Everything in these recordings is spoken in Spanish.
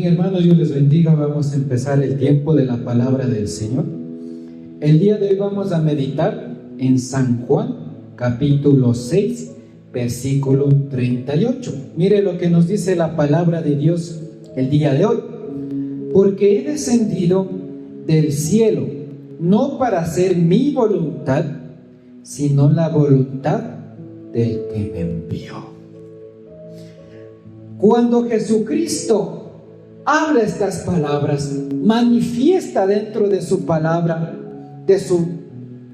hermanos, Dios les bendiga. Vamos a empezar el tiempo de la palabra del Señor. El día de hoy vamos a meditar en San Juan, capítulo 6, versículo 38. Mire lo que nos dice la palabra de Dios el día de hoy. Porque he descendido del cielo, no para hacer mi voluntad, sino la voluntad del que me envió. Cuando Jesucristo habla estas palabras, manifiesta dentro de su palabra, de su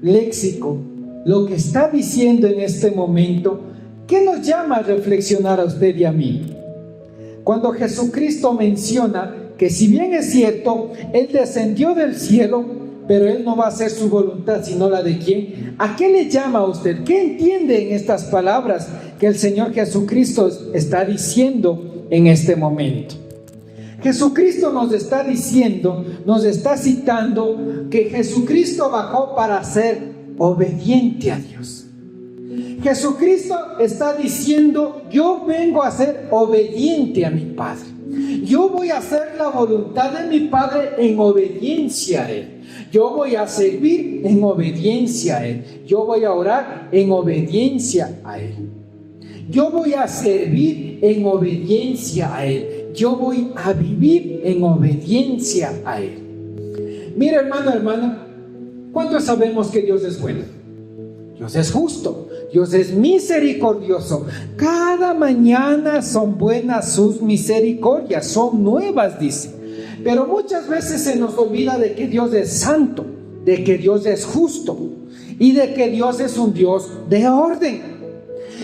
léxico, lo que está diciendo en este momento, ¿qué nos llama a reflexionar a usted y a mí? Cuando Jesucristo menciona que si bien es cierto, Él descendió del cielo, pero Él no va a hacer su voluntad, sino la de ¿quién? ¿A qué le llama a usted? ¿Qué entiende en estas palabras que el Señor Jesucristo está diciendo en este momento? Jesucristo nos está diciendo, nos está citando que Jesucristo bajó para ser obediente a Dios. Jesucristo está diciendo, yo vengo a ser obediente a mi Padre. Yo voy a hacer la voluntad de mi Padre en obediencia a Él. Yo voy a servir en obediencia a Él. Yo voy a orar en obediencia a Él. Yo voy a servir en obediencia a Él. Yo voy a vivir en obediencia a Él. Mira, hermano, hermana, ¿cuántos sabemos que Dios es bueno? Dios es justo, Dios es misericordioso. Cada mañana son buenas sus misericordias, son nuevas, dice. Pero muchas veces se nos olvida de que Dios es santo, de que Dios es justo y de que Dios es un Dios de orden.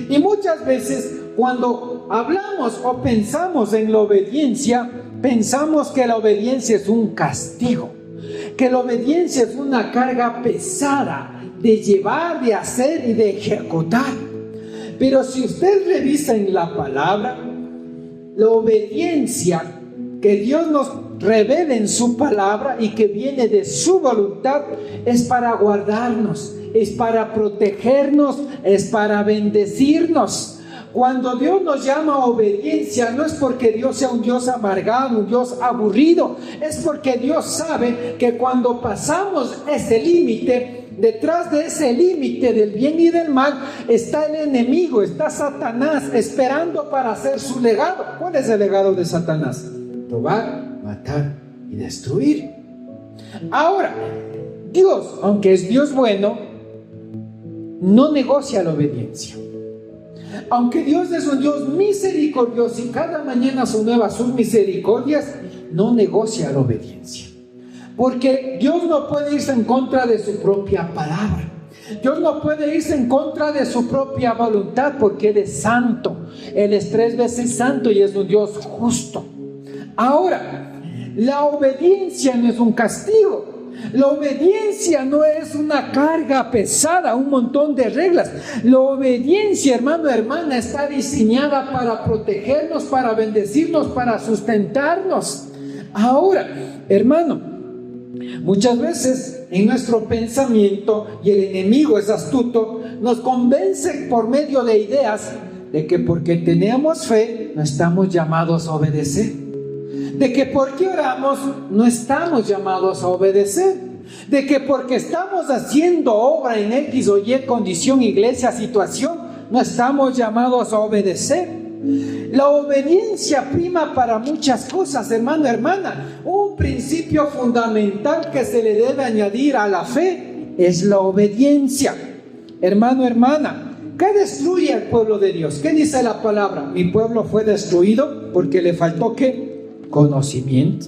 Y muchas veces cuando hablamos o pensamos en la obediencia, pensamos que la obediencia es un castigo, que la obediencia es una carga pesada de llevar, de hacer y de ejecutar. Pero si usted revisa en la palabra, la obediencia que Dios nos revela en su palabra y que viene de su voluntad es para guardarnos, es para protegernos, es para bendecirnos. Cuando Dios nos llama a obediencia, no es porque Dios sea un Dios amargado, un Dios aburrido, es porque Dios sabe que cuando pasamos ese límite, detrás de ese límite del bien y del mal está el enemigo, está Satanás esperando para hacer su legado. ¿Cuál es el legado de Satanás? Robar, matar y destruir. Ahora, Dios, aunque es Dios bueno, no negocia la obediencia. Aunque Dios es un Dios misericordioso y cada mañana son nuevas sus misericordias, no negocia la obediencia. Porque Dios no puede irse en contra de su propia palabra. Dios no puede irse en contra de su propia voluntad porque Él es santo. Él es 3 veces santo y es un Dios justo. Ahora, la obediencia no es un castigo. La obediencia no es una carga pesada, un montón de reglas. La obediencia, hermano, hermana, está diseñada para protegernos, para bendecirnos, para sustentarnos. Ahora, hermano, muchas veces en nuestro pensamiento, y el enemigo es astuto, nos convence por medio de ideas de que porque tenemos fe no estamos llamados a obedecer. De que porque oramos no estamos llamados a obedecer. De que porque estamos haciendo obra en X o Y condición, iglesia, situación, no estamos llamados a obedecer. La obediencia prima para muchas cosas, hermano, hermana. Un principio fundamental que se le debe añadir a la fe es la obediencia. Hermano, hermana, ¿qué destruye al pueblo de Dios? ¿Qué dice la palabra? Mi pueblo fue destruido porque le faltó ¿qué? Conocimiento.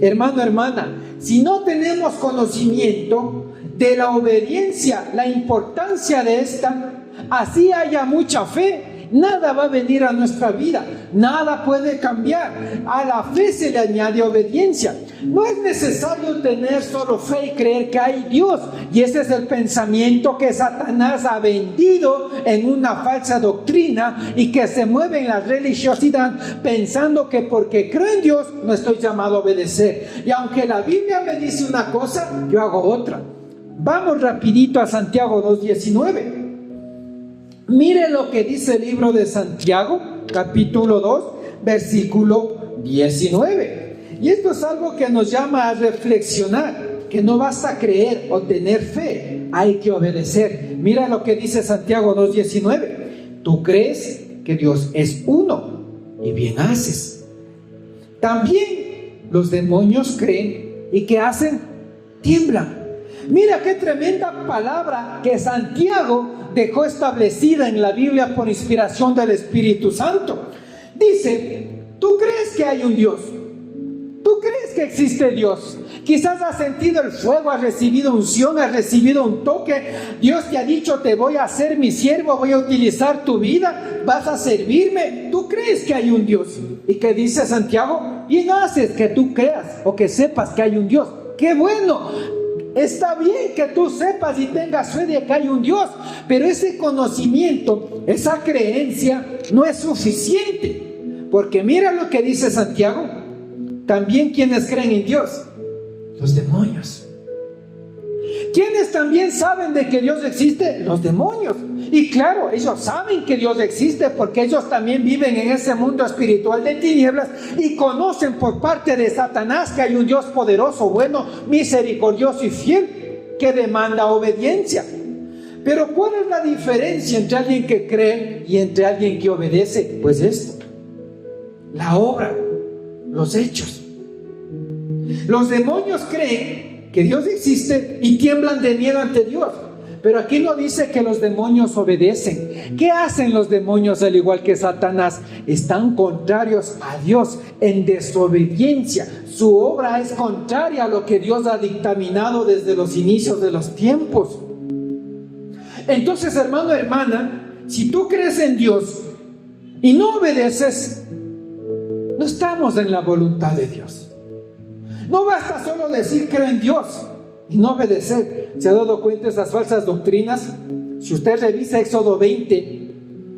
Hermano, hermana, si no tenemos conocimiento de la obediencia, la importancia de esta, así haya mucha fe, nada va a venir a nuestra vida, nada puede cambiar. A la fe se le añade obediencia. No es necesario tener solo fe y creer que hay Dios, y ese es el pensamiento que Satanás ha vendido en una falsa doctrina y que se mueve en la religiosidad pensando que porque creo en Dios no estoy llamado a obedecer, y aunque la Biblia me dice una cosa, yo hago otra. Vamos rapidito a Santiago 2:19. Mire lo que dice el libro de Santiago, capítulo 2, versículo 19. Y esto es algo que nos llama a reflexionar, que no basta creer o tener fe, hay que obedecer. Mira lo que dice Santiago 2:19. Tú crees que Dios es uno y bien haces. También los demonios creen y ¿qué hacen? Tiemblan. Mira qué tremenda palabra que Santiago dejó establecida en la Biblia por inspiración del Espíritu Santo. Dice, ¿tú crees que hay un Dios? ¿Tú crees que existe Dios? Quizás has sentido el fuego, has recibido unción, has recibido un toque. Dios te ha dicho, te voy a hacer mi siervo, voy a utilizar tu vida, vas a servirme. ¿Tú crees que hay un Dios? ¿Y qué dice Santiago? Bien haces que tú creas o que sepas que hay un Dios. ¡Qué bueno! Está bien que tú sepas y tengas fe de que hay un Dios, pero ese conocimiento, esa creencia no es suficiente. Porque mira lo que dice Santiago. También quienes creen en Dios, los demonios. ¿Quiénes también saben de que Dios existe? Los demonios. Y claro, ellos saben que Dios existe porque ellos también viven en ese mundo espiritual de tinieblas y conocen por parte de Satanás que hay un Dios poderoso, bueno, misericordioso y fiel que demanda obediencia. Pero ¿cuál es la diferencia entre alguien que cree y entre alguien que obedece? Pues esto, la obra, los hechos. Los demonios creen que Dios existe y tiemblan de miedo ante Dios. Pero aquí no dice que los demonios obedecen. ¿Qué hacen los demonios al igual que Satanás? Están contrarios a Dios en desobediencia. Su obra es contraria a lo que Dios ha dictaminado desde los inicios de los tiempos. Entonces, hermano, hermana, si tú crees en Dios y no obedeces, no estamos en la voluntad de Dios. No basta solo decir creo en Dios y no obedecer. ¿Se ha dado cuenta de esas falsas doctrinas? Si usted revisa Éxodo 20,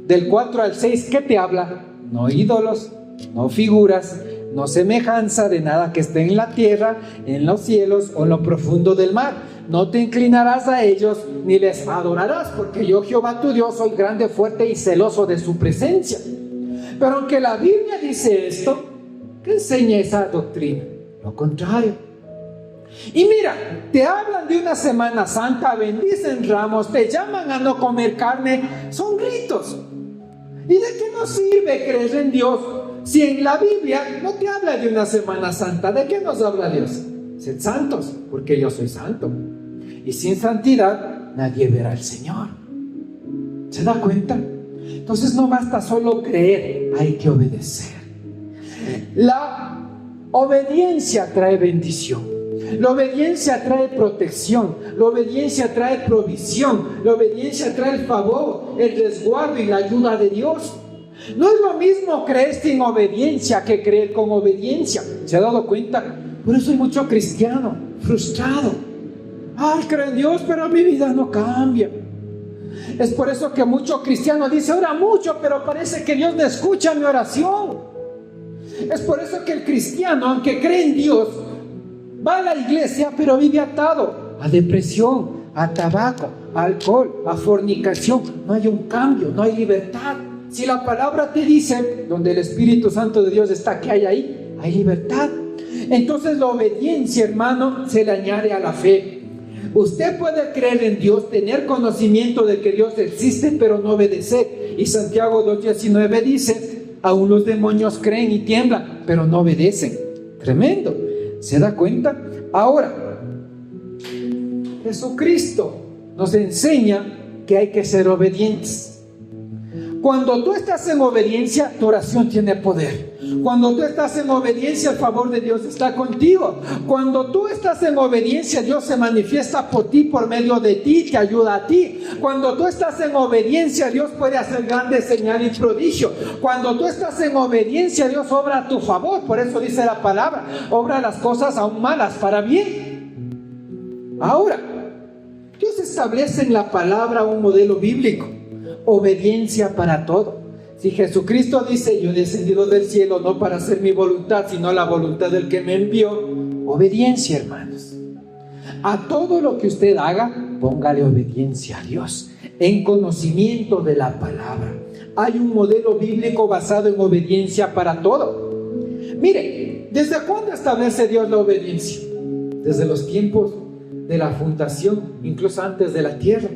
del 4 al 6, ¿qué te habla? No ídolos, no figuras, no semejanza de nada que esté en la tierra, en los cielos o en lo profundo del mar. No te inclinarás a ellos ni les adorarás, porque yo, Jehová tu Dios, soy grande, fuerte y celoso de su presencia. Pero aunque la Biblia dice esto, ¿qué enseña esa doctrina? Lo contrario. Y mira, te hablan de una Semana Santa, bendicen ramos, te llaman a no comer carne, son ritos. ¿Y de qué nos sirve creer en Dios si en la Biblia no te habla de una Semana Santa? ¿De qué nos habla Dios? Sed santos, porque yo soy santo. Y sin santidad nadie verá al Señor. ¿Se da cuenta? Entonces no basta solo creer, hay que obedecer. La obediencia trae bendición. La obediencia trae protección, la obediencia trae provisión, la obediencia trae el favor, el resguardo y la ayuda de Dios. No es lo mismo creer sin obediencia que creer con obediencia. ¿Se ha dado cuenta? Por eso hay mucho cristiano frustrado. Ay, creo en Dios, pero mi vida no cambia. Es por eso que mucho cristiano dice, ora mucho, pero parece que Dios no escucha mi oración. Es por eso que el cristiano, aunque cree en Dios, va a la iglesia, pero vive atado a depresión, a tabaco, a alcohol, a fornicación. No hay un cambio, no hay libertad. Si la palabra te dice, donde el Espíritu Santo de Dios está, ¿qué hay ahí? Hay libertad. Entonces la obediencia, hermano, se le añade a la fe. Usted puede creer en Dios, tener conocimiento de que Dios existe, pero no obedecer. Y Santiago 2:19 dice, aún los demonios creen y tiemblan, pero no obedecen. Tremendo. ¿Se da cuenta? Ahora, Jesucristo nos enseña que hay que ser obedientes. Cuando tú estás en obediencia, tu oración tiene poder. Cuando tú estás en obediencia, el favor de Dios está contigo. Cuando tú estás en obediencia, Dios se manifiesta por ti, por medio de ti, te ayuda a ti. Cuando tú estás en obediencia, Dios puede hacer grandes señales y prodigios. Cuando tú estás en obediencia, Dios obra a tu favor. Por eso dice la palabra, obra las cosas aún malas para bien. Ahora, Dios establece en la palabra un modelo bíblico. Obediencia para todo. Si Jesucristo dice, yo he descendido del cielo no para hacer mi voluntad, sino la voluntad del que me envió, obediencia, hermanos. A todo lo que usted haga, póngale obediencia a Dios, en conocimiento de la palabra. Hay un modelo bíblico basado en obediencia para todo. Mire, ¿desde cuándo establece Dios la obediencia? Desde los tiempos de la fundación, incluso antes de la tierra.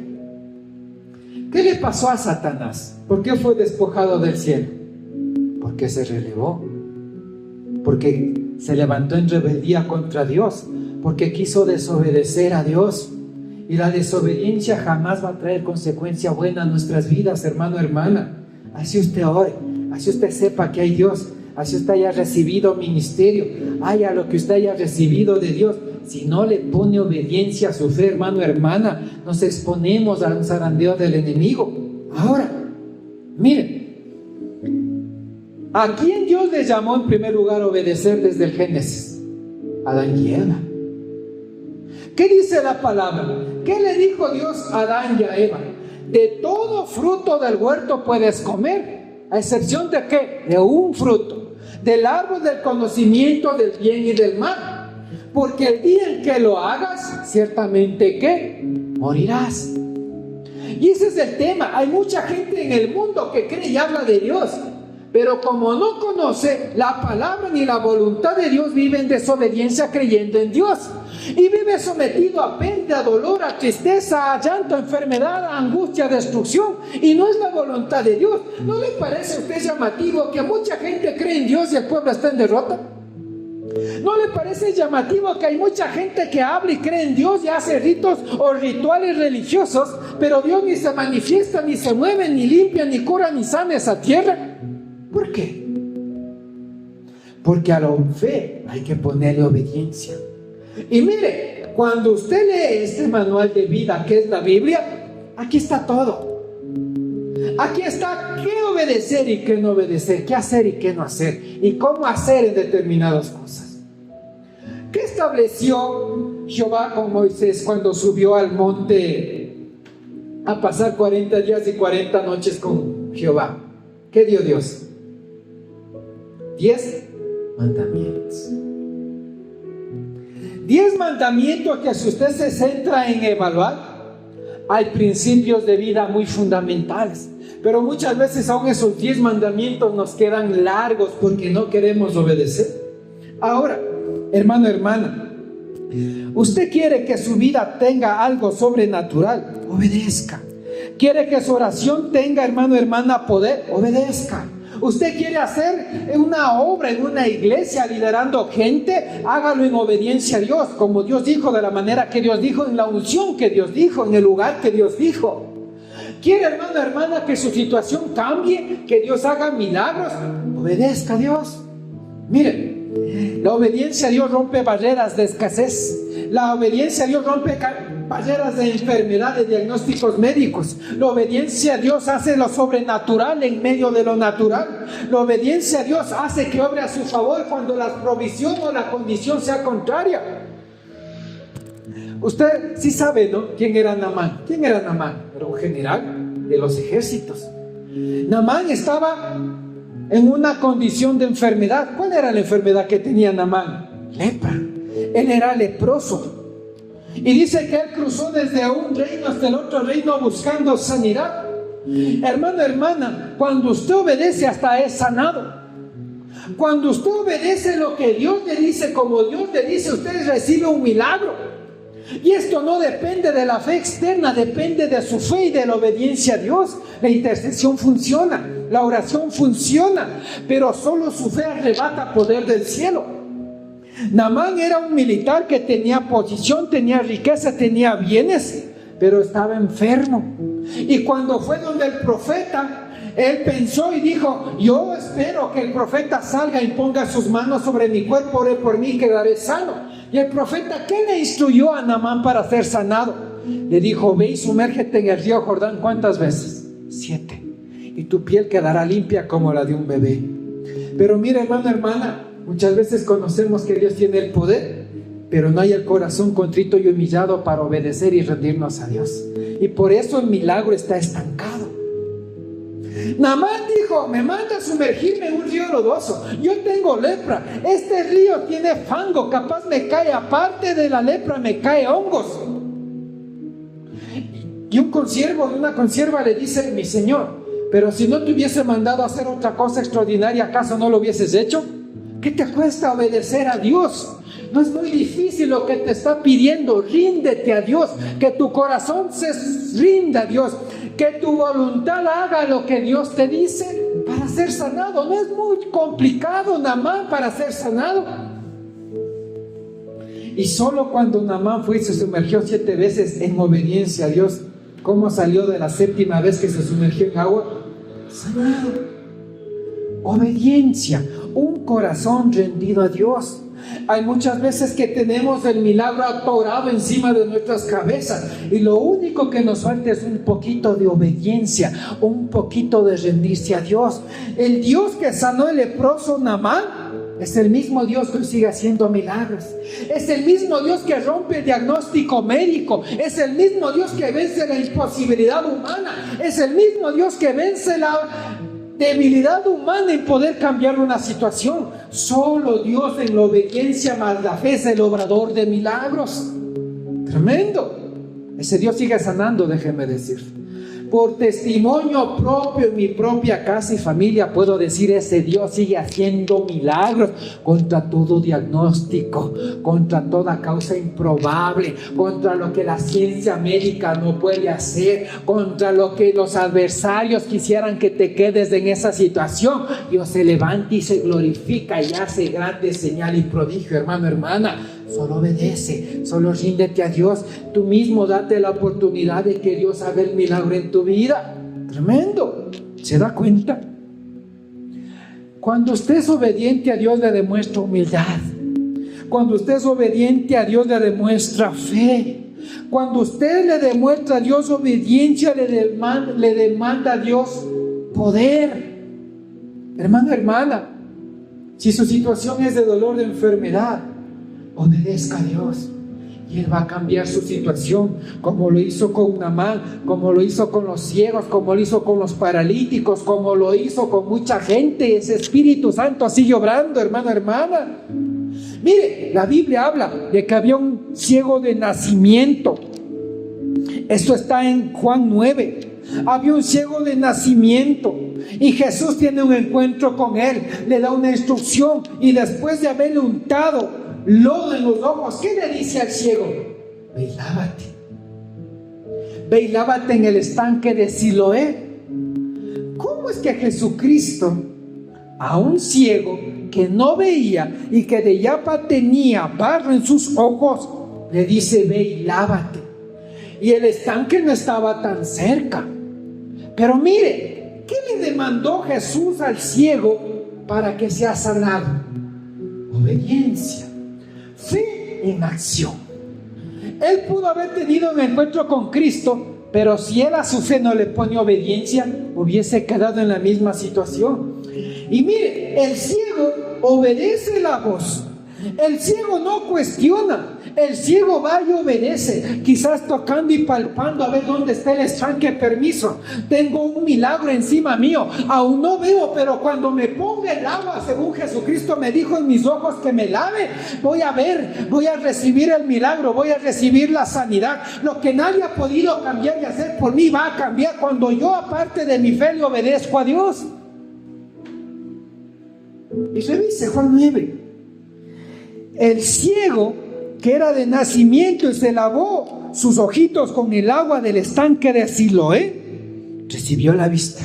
¿Qué le pasó a Satanás? ¿Por qué fue despojado del cielo? Porque se relevó, porque se levantó en rebeldía contra Dios, porque quiso desobedecer a Dios. Y la desobediencia jamás va a traer consecuencia buena a nuestras vidas, hermano, hermana. Así usted ore, así usted sepa que hay Dios, así usted haya recibido ministerio, haya lo que usted haya recibido de Dios. Si no le pone obediencia a su fe, hermano, hermana, nos exponemos a un zarandeo del enemigo. Ahora, miren, ¿a quién Dios le llamó en primer lugar a obedecer desde el Génesis? Adán y Eva. ¿Qué dice la palabra? ¿Qué le dijo Dios a Adán y a Eva? De todo fruto del huerto puedes comer, a excepción de ¿qué? De un fruto, del árbol del conocimiento del bien y del mal. Porque el día en que lo hagas, ciertamente ¿qué? Morirás. Y ese es el tema. Hay mucha gente en el mundo que cree y habla de Dios, pero como no conoce la palabra ni la voluntad de Dios, vive en desobediencia creyendo en Dios. Y vive sometido a pérdida, a dolor, a tristeza, a llanto, a enfermedad, a angustia, a destrucción. Y no es la voluntad de Dios. ¿No le parece a usted llamativo que mucha gente cree en Dios y el pueblo está en derrota? ¿No le parece llamativo que hay mucha gente que habla y cree en Dios y hace ritos o rituales religiosos, pero Dios ni se manifiesta, ni se mueve, ni limpia, ni cura, ni sana esa tierra? ¿Por qué? Porque a la fe hay que ponerle obediencia. Y mire, cuando usted lee este manual de vida que es la Biblia, aquí está todo. Aquí está qué obedecer y qué no obedecer, qué hacer y qué no hacer, y cómo hacer en determinadas cosas. ¿Qué estableció Jehová con Moisés cuando subió al monte a pasar 40 días y 40 noches con Jehová? ¿Qué dio Dios? 10 mandamientos. 10 mandamientos que si usted se centra en evaluar, hay principios de vida muy fundamentales. Pero muchas veces aún esos 10 mandamientos nos quedan largos porque no queremos obedecer. Ahora, hermano, hermana, usted quiere que su vida tenga algo sobrenatural, obedezca. Quiere que su oración tenga, hermano, hermana, poder, obedezca. Usted quiere hacer una obra en una iglesia liderando gente, hágalo en obediencia a Dios, como Dios dijo, de la manera que Dios dijo, en la unción que Dios dijo, en el lugar que Dios dijo. Quiere, hermano, hermana, que su situación cambie, que Dios haga milagros, obedezca a Dios. Mire, la obediencia a Dios rompe barreras de escasez. La obediencia a Dios rompe barreras de enfermedad, de diagnósticos médicos. La obediencia a Dios hace lo sobrenatural en medio de lo natural. La obediencia a Dios hace que obre a su favor cuando la provisión o la condición sea contraria. Usted sí sabe, ¿no? ¿Quién era Naamán? ¿Quién era Naamán? Era un general de los ejércitos. Naamán estaba en una condición de enfermedad. ¿Cuál era la enfermedad que tenía Naamán? Lepra. Él era leproso. Y dice que él cruzó desde un reino hasta el otro reino buscando sanidad. Hermano, hermana, cuando usted obedece hasta es sanado. Cuando usted obedece lo que Dios le dice, como Dios le dice, usted recibe un milagro. Y esto no depende de la fe externa, depende de su fe y de la obediencia a Dios. La intercesión funciona, la oración funciona, pero solo su fe arrebata poder del cielo. Naamán era un militar que tenía posición, tenía riqueza, tenía bienes, pero estaba enfermo. Y cuando fue donde el profeta, él pensó y dijo: yo espero que el profeta salga y ponga sus manos sobre mi cuerpo, ore por mí y quedaré sano. Y el profeta, ¿qué le instruyó a Naamán para ser sanado? Le dijo: ve y sumérgete en el río Jordán. ¿Cuántas veces? 7. Y tu piel quedará limpia como la de un bebé. Pero mira, hermano, hermana, muchas veces conocemos que Dios tiene el poder, pero no hay el corazón contrito y humillado para obedecer y rendirnos a Dios. Y por eso el milagro está estancado. Naamán dijo: me manda a sumergirme en un río lodoso. Yo tengo lepra. Este río tiene fango. Capaz me cae, aparte de la lepra, me cae hongos. Y un consiervo de una consierva le dice: mi señor, pero si no te hubiese mandado a hacer otra cosa extraordinaria, ¿acaso no lo hubieses hecho? ¿Qué te cuesta obedecer a Dios? No es muy difícil lo que te está pidiendo. Ríndete a Dios, que tu corazón se rinda a Dios, que tu voluntad haga lo que Dios te dice para ser sanado. No es muy complicado, Naamán, para ser sanado. Y solo cuando Naamán fue y se sumergió 7 veces en obediencia a Dios, ¿cómo salió de la 7ª vez que se sumergió en agua? Sanado. Obediencia, un corazón rendido a Dios. Hay muchas veces que tenemos el milagro atorado encima de nuestras cabezas y lo único que nos falta es un poquito de obediencia, un poquito de rendirse a Dios. El Dios que sanó el leproso Naamán es el mismo Dios que sigue haciendo milagros. Es el mismo Dios que rompe el diagnóstico médico. Es el mismo Dios que vence la imposibilidad humana. Es el mismo Dios que vence la debilidad humana en poder cambiar una situación. Solo Dios en la obediencia más la fe es el obrador de milagros. Tremendo. Ese Dios sigue sanando, déjeme decir. Por testimonio propio en mi propia casa y familia puedo decir, ese Dios sigue haciendo milagros contra todo diagnóstico, contra toda causa improbable, contra lo que la ciencia médica no puede hacer, contra lo que los adversarios quisieran que te quedes en esa situación. Dios se levanta y se glorifica y hace grandes señal y prodigio, hermano, hermana. Solo obedece, solo ríndete a Dios. Tú mismo date la oportunidad de que Dios haga el milagro en tu vida. Tremendo. ¿Se da cuenta? Cuando usted es obediente a Dios, le demuestra humildad. Cuando usted es obediente a Dios, le demuestra fe. Cuando usted le demuestra a Dios obediencia, le demanda a Dios poder. Hermano, hermana, si su situación es de dolor, de enfermedad, obedezca a Dios y Él va a cambiar su situación, como lo hizo con Naamán, como lo hizo con los ciegos, como lo hizo con los paralíticos, como lo hizo con mucha gente. Ese Espíritu Santo sigue obrando, hermano, hermana. Mire, la Biblia habla de que había un ciego de nacimiento. Esto está en Juan 9. Había un ciego de nacimiento y Jesús tiene un encuentro con él, le da una instrucción y después de haberle untado lodo en los ojos, ¿qué le dice al ciego? Ve y lávate. Ve y lávate en el estanque de Siloé. ¿Cómo es que Jesucristo a un ciego que no veía y que de yapa tenía barro en sus ojos le dice, ve y lávate? Y el estanque no estaba tan cerca. Pero mire, ¿qué le demandó Jesús al ciego para que sea sanado? Obediencia. Fe en acción. Él pudo haber tenido un encuentro con Cristo, pero si él a su fe no le pone obediencia, hubiese quedado en la misma situación. Y mire, el ciego obedece la voz. El ciego no cuestiona. El ciego va y obedece, quizás tocando y palpando a ver dónde está el estanque. Permiso, tengo un milagro encima mío, aún no veo, pero cuando me ponga el agua, según Jesucristo me dijo en mis ojos que me lave, voy a ver, voy a recibir el milagro, voy a recibir la sanidad. Lo que nadie ha podido cambiar y hacer por mí va a cambiar cuando yo, aparte de mi fe, le obedezco a Dios. Y revise Juan 9. El ciego que era de nacimiento y se lavó sus ojitos con el agua del estanque de Siloé, recibió la vista.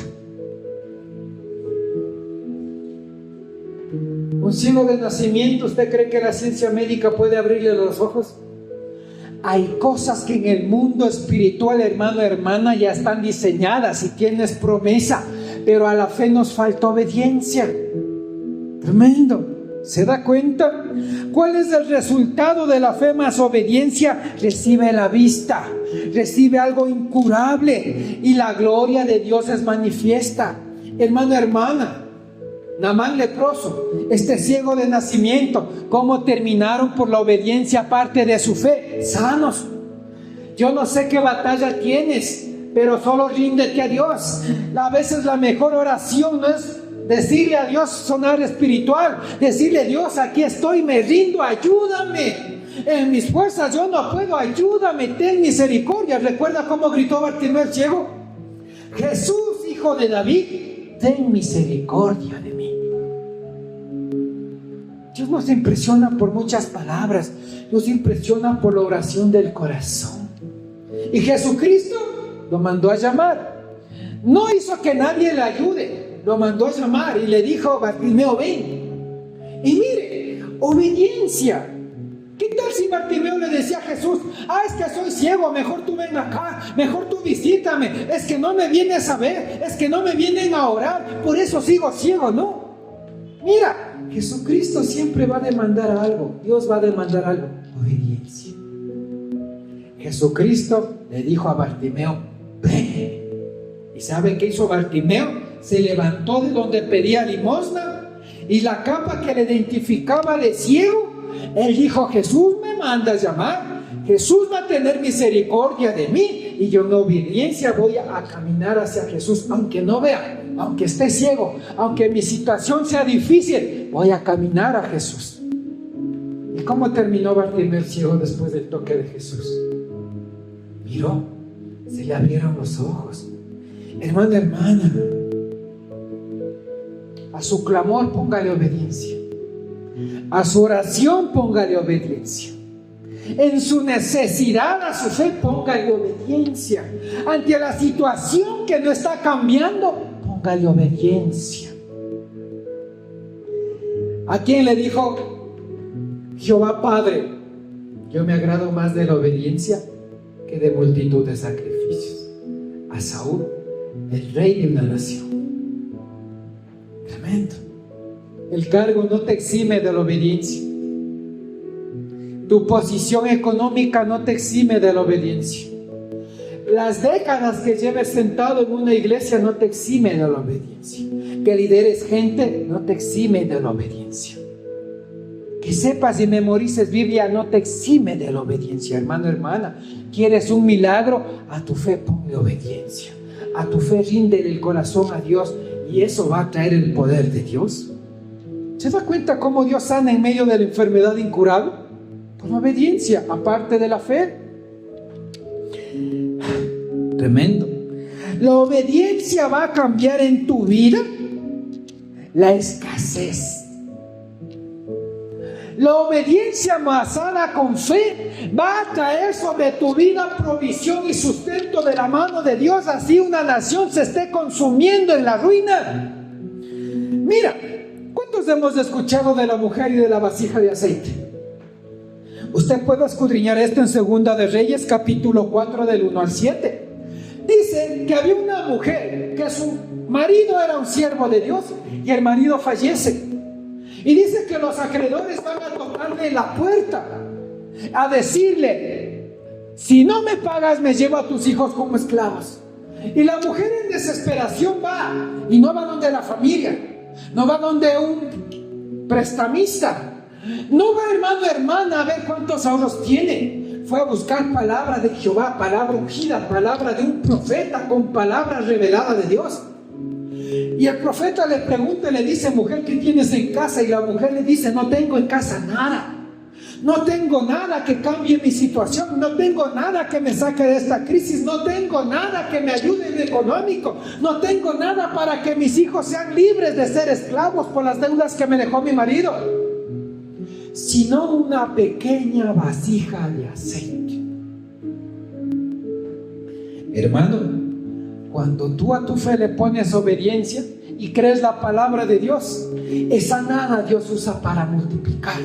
Un ciego de nacimiento, ¿usted cree que la ciencia médica puede abrirle los ojos? Hay cosas que en el mundo espiritual, hermano, hermana, ya están diseñadas y tienes promesa, pero a la fe nos falta obediencia. Tremendo. ¿Se da cuenta? ¿Cuál es el resultado de la fe más obediencia? Recibe la vista, recibe algo incurable y la gloria de Dios es manifiesta. Hermano, hermana, Naamán leproso, este ciego de nacimiento, ¿cómo terminaron? Por la obediencia aparte de su fe, sanos. Yo no sé qué batalla tienes, pero solo ríndete a Dios. A veces la mejor oración no es decirle a Dios, sonar espiritual, decirle: Dios, aquí estoy, me rindo, ayúdame. En mis fuerzas yo no puedo, ayúdame, ten misericordia. ¿Recuerda cómo gritó Bartimeo el ciego? Jesús, hijo de David, ten misericordia de mí. Dios nos impresiona por muchas palabras, nos impresiona por la oración del corazón. Y Jesucristo lo mandó a llamar. No hizo que nadie le ayude, lo mandó a llamar y le dijo: Bartimeo, ven. Y mire, obediencia. ¿Qué tal si Bartimeo le decía a Jesús: es que soy ciego, mejor tú ven acá, mejor tú visítame, es que no me vienes a ver, es que no me vienen a orar, por eso sigo ciego? No. Mira, Jesucristo siempre va a demandar algo, Dios va a demandar algo: obediencia. Jesucristo le dijo a Bartimeo: ven. ¿Y saben qué hizo Bartimeo? Se levantó de donde pedía limosna y la capa que le identificaba de ciego, él dijo: Jesús me manda a llamar, Jesús va a tener misericordia de mí, y yo en obediencia voy a caminar hacia Jesús, aunque no vea, aunque esté ciego, aunque mi situación sea difícil, voy a caminar a Jesús. ¿Y cómo terminó Bartimeo ciego después del toque de Jesús? Miró, se le abrieron los ojos. Hermano, hermana, a su clamor póngale obediencia, a su oración póngale obediencia, en su necesidad a su fe póngale obediencia, ante la situación que no está cambiando póngale obediencia. ¿A quién le dijo Jehová Padre: yo me agrado más de la obediencia que de multitud de sacrificios? A Saúl, el rey de una nación. Tremendo. El cargo no te exime de la obediencia. Tu posición económica no te exime de la obediencia. Las décadas que lleves sentado en una iglesia no te exime de la obediencia. Que lideres gente no te exime de la obediencia. Que sepas y memorices Biblia no te exime de la obediencia. Hermano, hermana, ¿quieres un milagro? A tu fe ponle obediencia. A tu fe ríndele el corazón a Dios, y eso va a traer el poder de Dios. ¿Se da cuenta cómo Dios sana en medio de la enfermedad incurable? Por obediencia, aparte de la fe. Tremendo. La obediencia va a cambiar en tu vida la escasez. La obediencia basada con fe va a traer sobre tu vida provisión y sustento de la mano de Dios, así una nación se esté consumiendo en la ruina. Mira, ¿cuántos hemos escuchado de la mujer y de la vasija de aceite? Usted puede escudriñar esto en Segunda de Reyes, capítulo 4, del 1 al 7. Dice que había una mujer que su marido era un siervo de Dios y el marido fallece. Y dice que los acreedores van a tocarle la puerta, a decirle: si no me pagas, me llevo a tus hijos como esclavos. Y la mujer en desesperación va, y no va donde la familia, no va donde un prestamista, no va, hermano, hermana, a ver cuántos ahorros tiene. Fue a buscar palabra de Jehová, palabra ungida, palabra de un profeta, con palabra revelada de Dios. Y el profeta le pregunta, le dice: mujer, ¿qué tienes en casa? Y la mujer le dice: no tengo en casa nada. No tengo nada que cambie mi situación. No tengo nada que me saque de esta crisis. No tengo nada que me ayude en lo económico. No tengo nada para que mis hijos sean libres de ser esclavos por las deudas que me dejó mi marido, sino una pequeña vasija de aceite. Hermano, cuando tú a tu fe le pones obediencia y crees la palabra de Dios, esa nada Dios usa para multiplicar.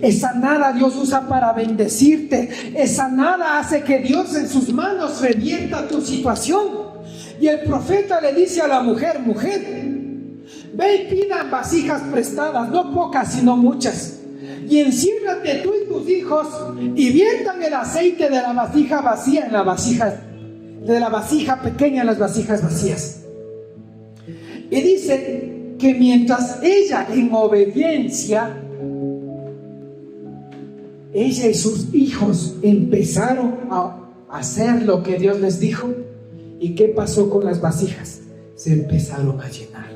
Esa nada Dios usa para bendecirte. Esa nada hace que Dios en sus manos revierta tu situación. Y el profeta le dice a la mujer: mujer, ve y pidan vasijas prestadas, no pocas sino muchas, y enciérrate tú y tus hijos y viertan el aceite de la vasija vacía en la vasija, de la vasija pequeña en las vasijas vacías. Y dice que mientras ella, en obediencia, ella y sus hijos empezaron a hacer lo que Dios les dijo. ¿Y qué pasó con las vasijas? Se empezaron a llenar.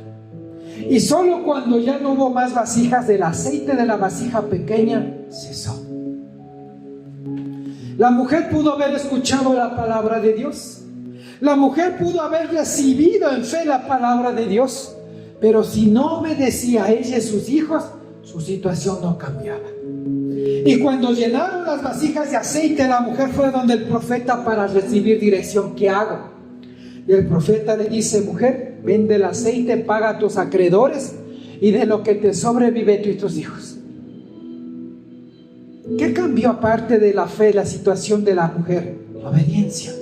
Y solo cuando ya no hubo más vasijas, del aceite de la vasija pequeña cesó. La mujer pudo haber escuchado la palabra de Dios. La mujer pudo haber recibido en fe la palabra de Dios. Pero si no obedecía a ella y sus hijos, su situación no cambiaba. Y cuando llenaron las vasijas de aceite, la mujer fue donde el profeta para recibir dirección. ¿Qué hago? Y el profeta le dice: mujer, vende el aceite, paga a tus acreedores y de lo que te sobrevive tú y tus hijos. ¿Qué cambió aparte de la fe, la situación de la mujer? La obediencia.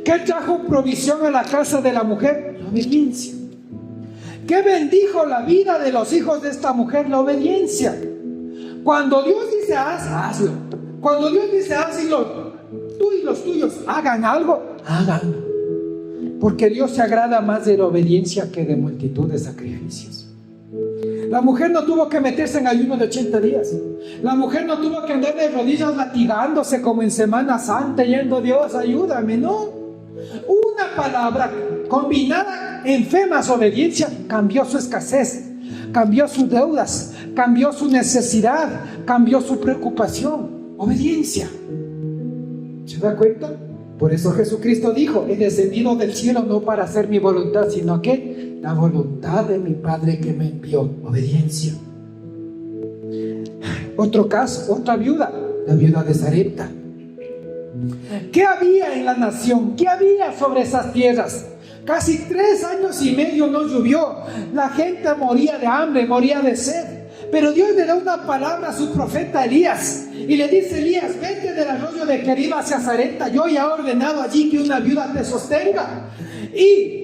¿Qué trajo provisión a la casa de la mujer? La obediencia. ¿Qué bendijo la vida de los hijos de esta mujer? La obediencia. Cuando Dios dice haz, hazlo. Cuando Dios dice hazlo, tú y los tuyos hagan algo, háganlo. Porque Dios se agrada más de la obediencia que de multitud de sacrificios. La mujer no tuvo que meterse en ayuno de 80 días. La mujer no tuvo que andar de rodillas latigándose como en Semana Santa, yendo: Dios, ayúdame. No. Una palabra combinada en fe más obediencia cambió su escasez, cambió sus deudas, cambió su necesidad, cambió su preocupación. Obediencia. ¿Se da cuenta? Por eso Jesucristo dijo: he descendido del cielo no para hacer mi voluntad, sino que la voluntad de mi Padre que me envió. Obediencia. Otro caso, otra viuda, la viuda de Sarepta. ¿Qué había en la nación? ¿Qué había sobre esas tierras? Casi 3 años y medio no llovió. La gente moría de hambre, moría de sed. Pero Dios le da una palabra a su profeta Elías y le dice: Elías, vete del arroyo de Querib hacia Sarepta. Yo ya he ordenado allí que una viuda te sostenga. Y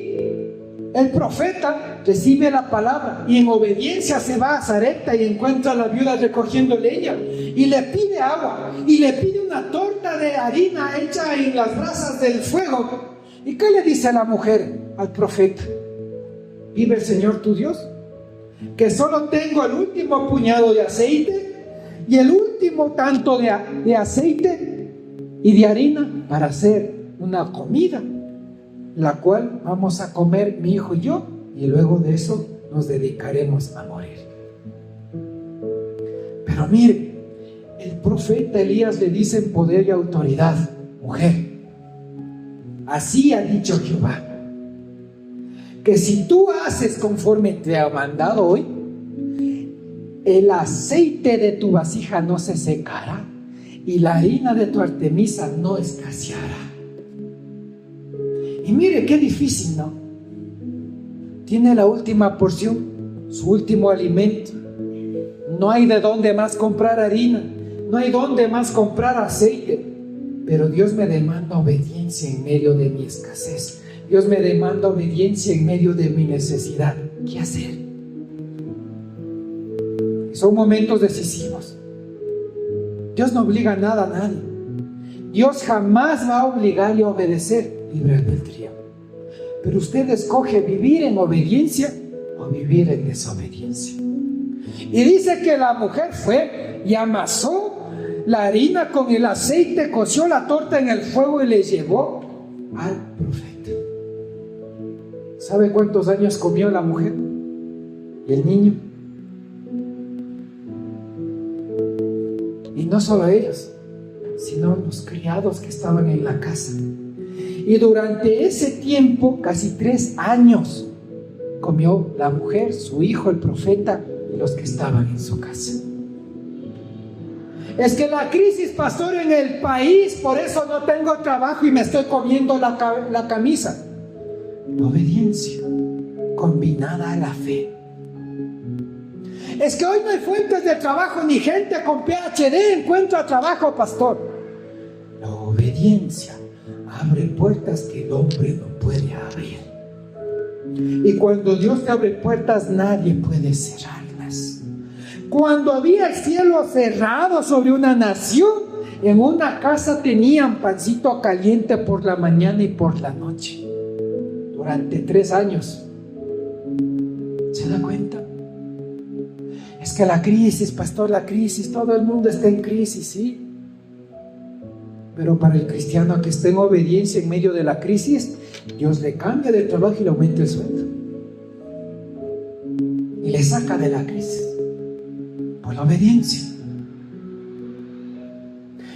el profeta recibe la palabra y en obediencia se va a Sarepta y encuentra a la viuda recogiendo leña y le pide agua y le pide una torta de harina hecha en las brasas del fuego. ¿Y qué le dice la mujer al profeta? Vive el Señor tu Dios, que solo tengo el último puñado de aceite y el último tanto de aceite y de harina para hacer una comida, la cual vamos a comer mi hijo y yo, y luego de eso nos dedicaremos a morir. Pero mire, el profeta Elías le dice en poder y autoridad: mujer, así ha dicho Jehová, que si tú haces conforme te ha mandado hoy, el aceite de tu vasija no se secará y la harina de tu artemisa no escaseará. Y mire qué difícil, ¿no? Tiene la última porción, su último alimento. No hay de dónde más comprar harina, no hay dónde más comprar aceite. Pero Dios me demanda obediencia en medio de mi escasez. Dios me demanda obediencia en medio de mi necesidad. ¿Qué hacer? Son momentos decisivos. Dios no obliga nada a nadie. Dios jamás va a obligarle a obedecer. Libre albedrío. Pero usted escoge vivir en obediencia o vivir en desobediencia. Y dice que la mujer fue y amasó la harina con el aceite, coció la torta en el fuego y le llevó al profeta. ¿Sabe cuántos años comió la mujer y el niño? Y no solo ellos, sino los criados que estaban en la casa. Y durante ese tiempo, casi 3 años, comió la mujer, su hijo, el profeta y los que estaban en su casa. Es que la crisis, pastor, en el país, por eso no tengo trabajo y me estoy comiendo la camisa. La obediencia combinada a la fe. Es que hoy no hay fuentes de trabajo ni gente con PhD encuentra trabajo, pastor. La obediencia abre puertas que el hombre no puede abrir. Y cuando Dios te abre puertas, nadie puede cerrarlas. Cuando había el cielo cerrado sobre una nación, en una casa tenían pancito caliente por la mañana y por la noche. Durante 3 años. ¿Se da cuenta? Es que la crisis, pastor, la crisis, todo el mundo está en crisis, ¿sí? Pero para el cristiano que está en obediencia en medio de la crisis, Dios le cambia de trabajo y le aumenta el sueldo. Y le saca de la crisis. Por la obediencia.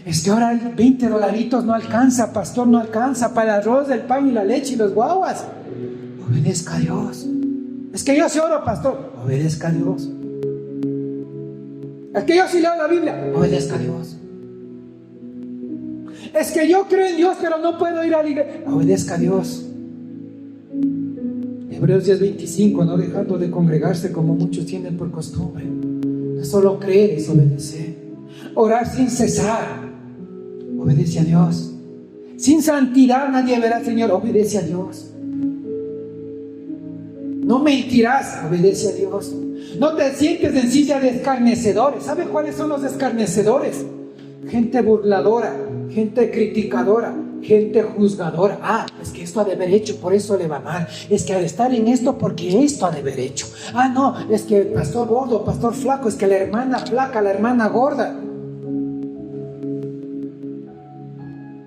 Es que ahora el 20 dolaritos no alcanza, pastor, no alcanza para el arroz, el pan y la leche y los guaguas. Obedezca a Dios. Es que yo sé oro, pastor. Obedezca a Dios. Es que yo sí leo la Biblia, obedezca a Dios. Es que yo creo en Dios, pero no puedo ir a la iglesia, obedezca a Dios. Hebreos 10:25, no dejando de congregarse como muchos tienen por costumbre. No solo creer es obedecer. Orar sin cesar, obedece a Dios. Sin santidad nadie verá al Señor, obedece a Dios. No mentirás, obedece a Dios. No te sientes en silla de escarnecedores. ¿Sabe cuáles son los escarnecedores? Gente burladora, gente criticadora, gente juzgadora. Ah, es que esto ha de haber hecho, por eso le va mal. Es que ha de estar en esto porque esto ha de haber hecho. Ah, no, es que el pastor gordo, pastor flaco, es que la hermana flaca, la hermana gorda.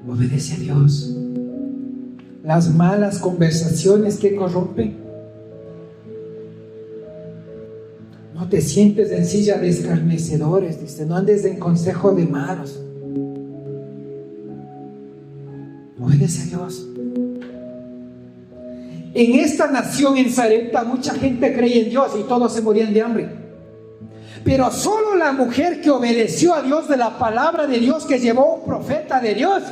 Obedece a Dios. Las malas conversaciones que corrompen. No te sientes en silla de escarnecedores, dice, no andes en consejo de malos. Obedece a Dios. En esta nación, en Sarepta, mucha gente creía en Dios y todos se morían de hambre. Pero solo la mujer que obedeció a Dios de la palabra de Dios, que llevó un profeta de Dios,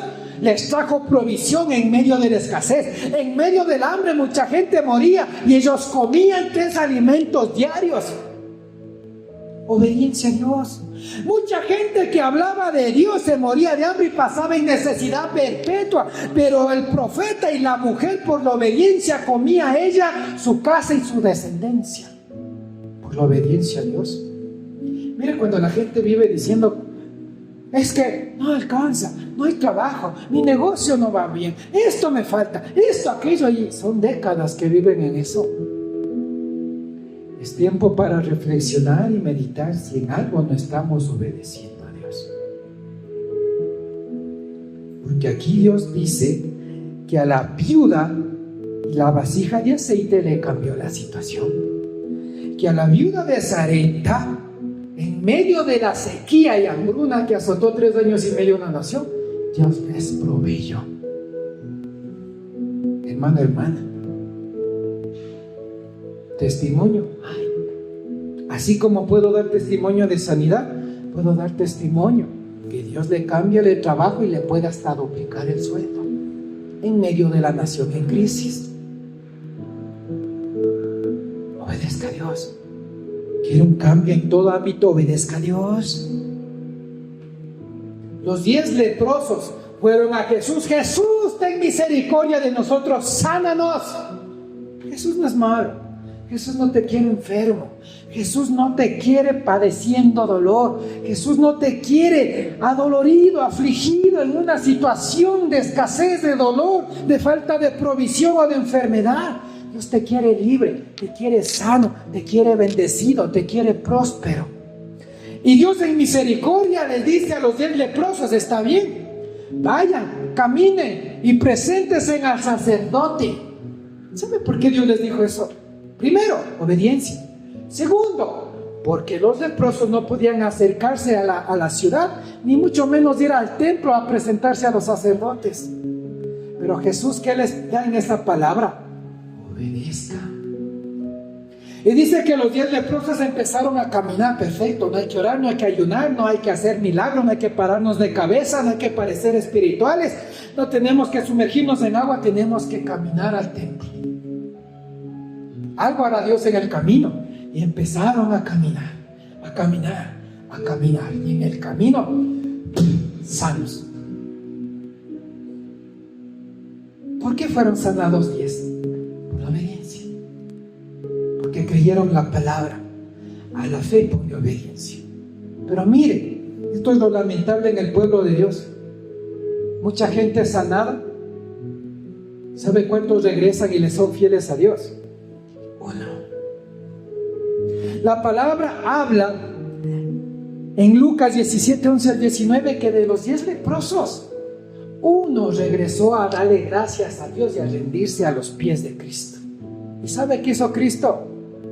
les trajo provisión en medio de la escasez. En medio del hambre mucha gente moría y ellos comían 3 alimentos diarios. Obediencia a Dios. Mucha gente que hablaba de Dios se moría de hambre y pasaba en necesidad perpetua, pero el profeta y la mujer, por la obediencia, comía ella, su casa y su descendencia. Por la obediencia a Dios. Mire, cuando la gente vive diciendo, es que no alcanza, no hay trabajo, mi negocio no va bien, esto me falta, esto, aquello, y son décadas que viven en eso. Es tiempo para reflexionar y meditar si en algo no estamos obedeciendo a Dios. Porque aquí Dios dice que a la viuda la vasija de aceite le cambió la situación. Que a la viuda de Sarepta, en medio de la sequía y hambruna que azotó 3 años y medio una nación, Dios les proveyó. Hermano, hermana, testimonio. Así como puedo dar testimonio de sanidad, puedo dar testimonio que Dios le cambia el trabajo y le puede hasta duplicar el sueldo en medio de la nación en crisis. Obedezca a Dios. Quiere un cambio en todo ámbito, obedezca a Dios. Los 10 leprosos fueron a Jesús. Jesús, ten misericordia de nosotros, sánanos. Jesús no es malo. Jesús no te quiere enfermo. Jesús no te quiere padeciendo dolor. Jesús no te quiere adolorido, afligido en una situación de escasez, de dolor, de falta de provisión o de enfermedad. Dios te quiere libre, te quiere sano, te quiere bendecido, te quiere próspero. Y Dios en misericordia les dice a los 10 leprosos, está bien, vayan, caminen y preséntense al sacerdote. ¿Sabe por qué Dios les dijo eso? Primero, obediencia. Segundo, porque los leprosos no podían acercarse a la ciudad, ni mucho menos ir al templo a presentarse a los sacerdotes. Pero Jesús, ¿qué les da en esa palabra? Obedezca. Y dice que los 10 leprosos empezaron a caminar. Perfecto, no hay que orar, no hay que ayunar, no hay que hacer milagros, no hay que pararnos de cabeza, no hay que parecer espirituales, no tenemos que sumergirnos en agua, tenemos que caminar al templo. Algo hará Dios en el camino. Y empezaron a caminar, a caminar, a caminar. Y en el camino, sanos. ¿Por qué fueron sanados 10? Por la obediencia. Porque creyeron la palabra. A la fe pone obediencia. Pero mire, esto es lo lamentable en el pueblo de Dios. Mucha gente sanada. ¿Sabe cuántos regresan y le son fieles a Dios? Uno. La palabra habla en Lucas 17, 11 al 19 que de los 10 leprosos, uno regresó a darle gracias a Dios y a rendirse a los pies de Cristo. ¿Y sabe qué hizo Cristo?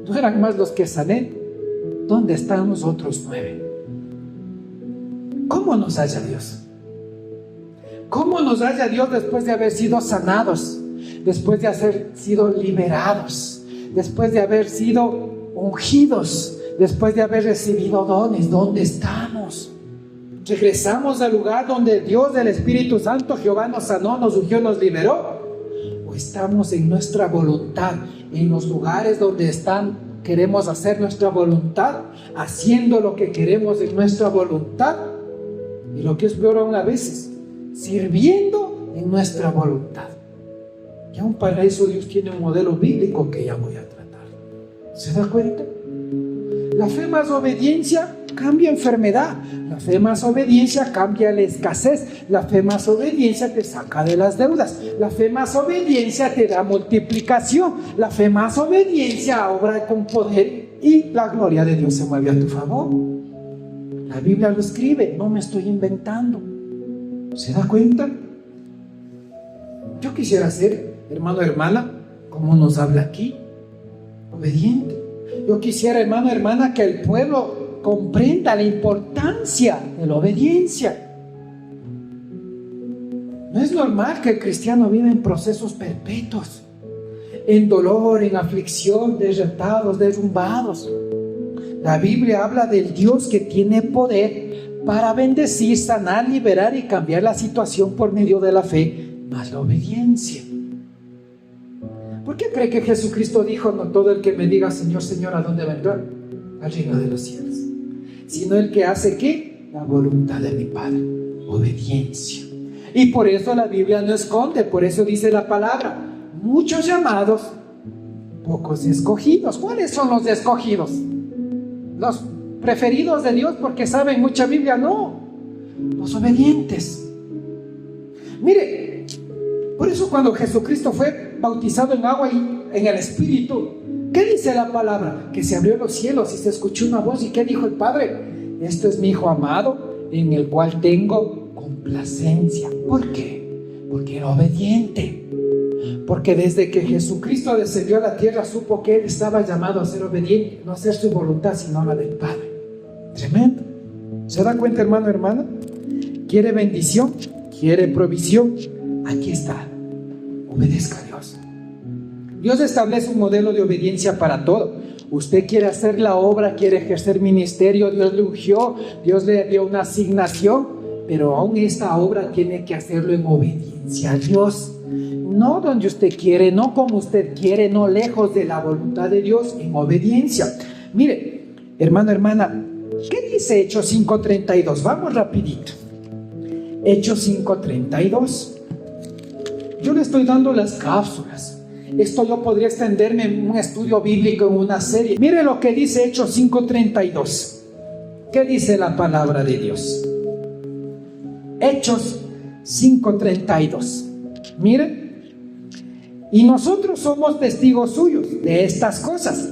No eran más los que sané. ¿Dónde están los otros 9? ¿Cómo nos halla Dios? ¿Cómo nos halla Dios después de haber sido sanados? Después de haber sido liberados, después de haber sido ungidos, después de haber recibido dones, ¿dónde estamos? ¿Regresamos al lugar donde Dios del Espíritu Santo, Jehová nos sanó, nos ungió, nos liberó? ¿O estamos en nuestra voluntad, en los lugares donde queremos hacer nuestra voluntad, haciendo lo que queremos en nuestra voluntad? Y lo que es peor aún a veces, sirviendo en nuestra voluntad. Y aún para eso Dios tiene un modelo bíblico que ya voy a tratar. ¿Se da cuenta? La fe más obediencia cambia enfermedad. La fe más obediencia cambia la escasez. La fe más obediencia te saca de las deudas. La fe más obediencia te da multiplicación. La fe más obediencia obra con poder y la gloria de Dios se mueve a tu favor. La Biblia lo escribe, no me estoy inventando. ¿Se da cuenta? Yo quisiera ser, hermano, hermana, como nos habla aquí, obediente. Yo quisiera, hermano, hermana, que el pueblo comprenda la importancia de la obediencia. No es normal que el cristiano viva en procesos perpetuos, en dolor, en aflicción, derrotados, derrumbados. La Biblia habla del Dios que tiene poder para bendecir, sanar, liberar y cambiar la situación por medio de la fe, más la obediencia. ¿Por qué cree que Jesucristo dijo: no todo el que me diga Señor, Señor, ¿a dónde vendrá? Al reino de los cielos? Sino el que hace ¿qué? La voluntad de mi Padre. Obediencia. Y por eso la Biblia no esconde, por eso dice la palabra: muchos llamados, pocos escogidos. ¿Cuáles son los escogidos? ¿Los preferidos de Dios porque saben mucha Biblia? No, los obedientes. Mire, por eso cuando Jesucristo fue bautizado en agua y en el Espíritu, ¿qué dice la palabra? Que se abrió los cielos y se escuchó una voz. ¿Y qué dijo el Padre? Esto es mi Hijo amado, en el cual tengo complacencia. ¿Por qué? Porque era obediente. Porque desde que Jesucristo descendió a la tierra, supo que Él estaba llamado a ser obediente, no a hacer su voluntad, sino la del Padre. Tremendo. ¿Se da cuenta, hermano, hermana? ¿Quiere bendición? ¿Quiere provisión? Aquí está. Obedezca a Dios. Dios establece un modelo de obediencia para todo. Usted quiere hacer la obra, quiere ejercer ministerio, Dios le ungió, Dios le dio una asignación, pero aún esta obra tiene que hacerlo en obediencia a Dios. No donde usted quiere, no como usted quiere, no lejos de la voluntad de Dios, en obediencia. Mire, hermano, hermana, ¿qué dice Hechos 5:32? Vamos rapidito. Hechos 5:32. Yo le estoy dando las cápsulas. Esto yo podría extenderme en un estudio bíblico, en una serie. Mire lo que dice Hechos 5:32. ¿Qué dice la palabra de Dios? Hechos 5:32. Mire. Y nosotros somos testigos suyos de estas cosas.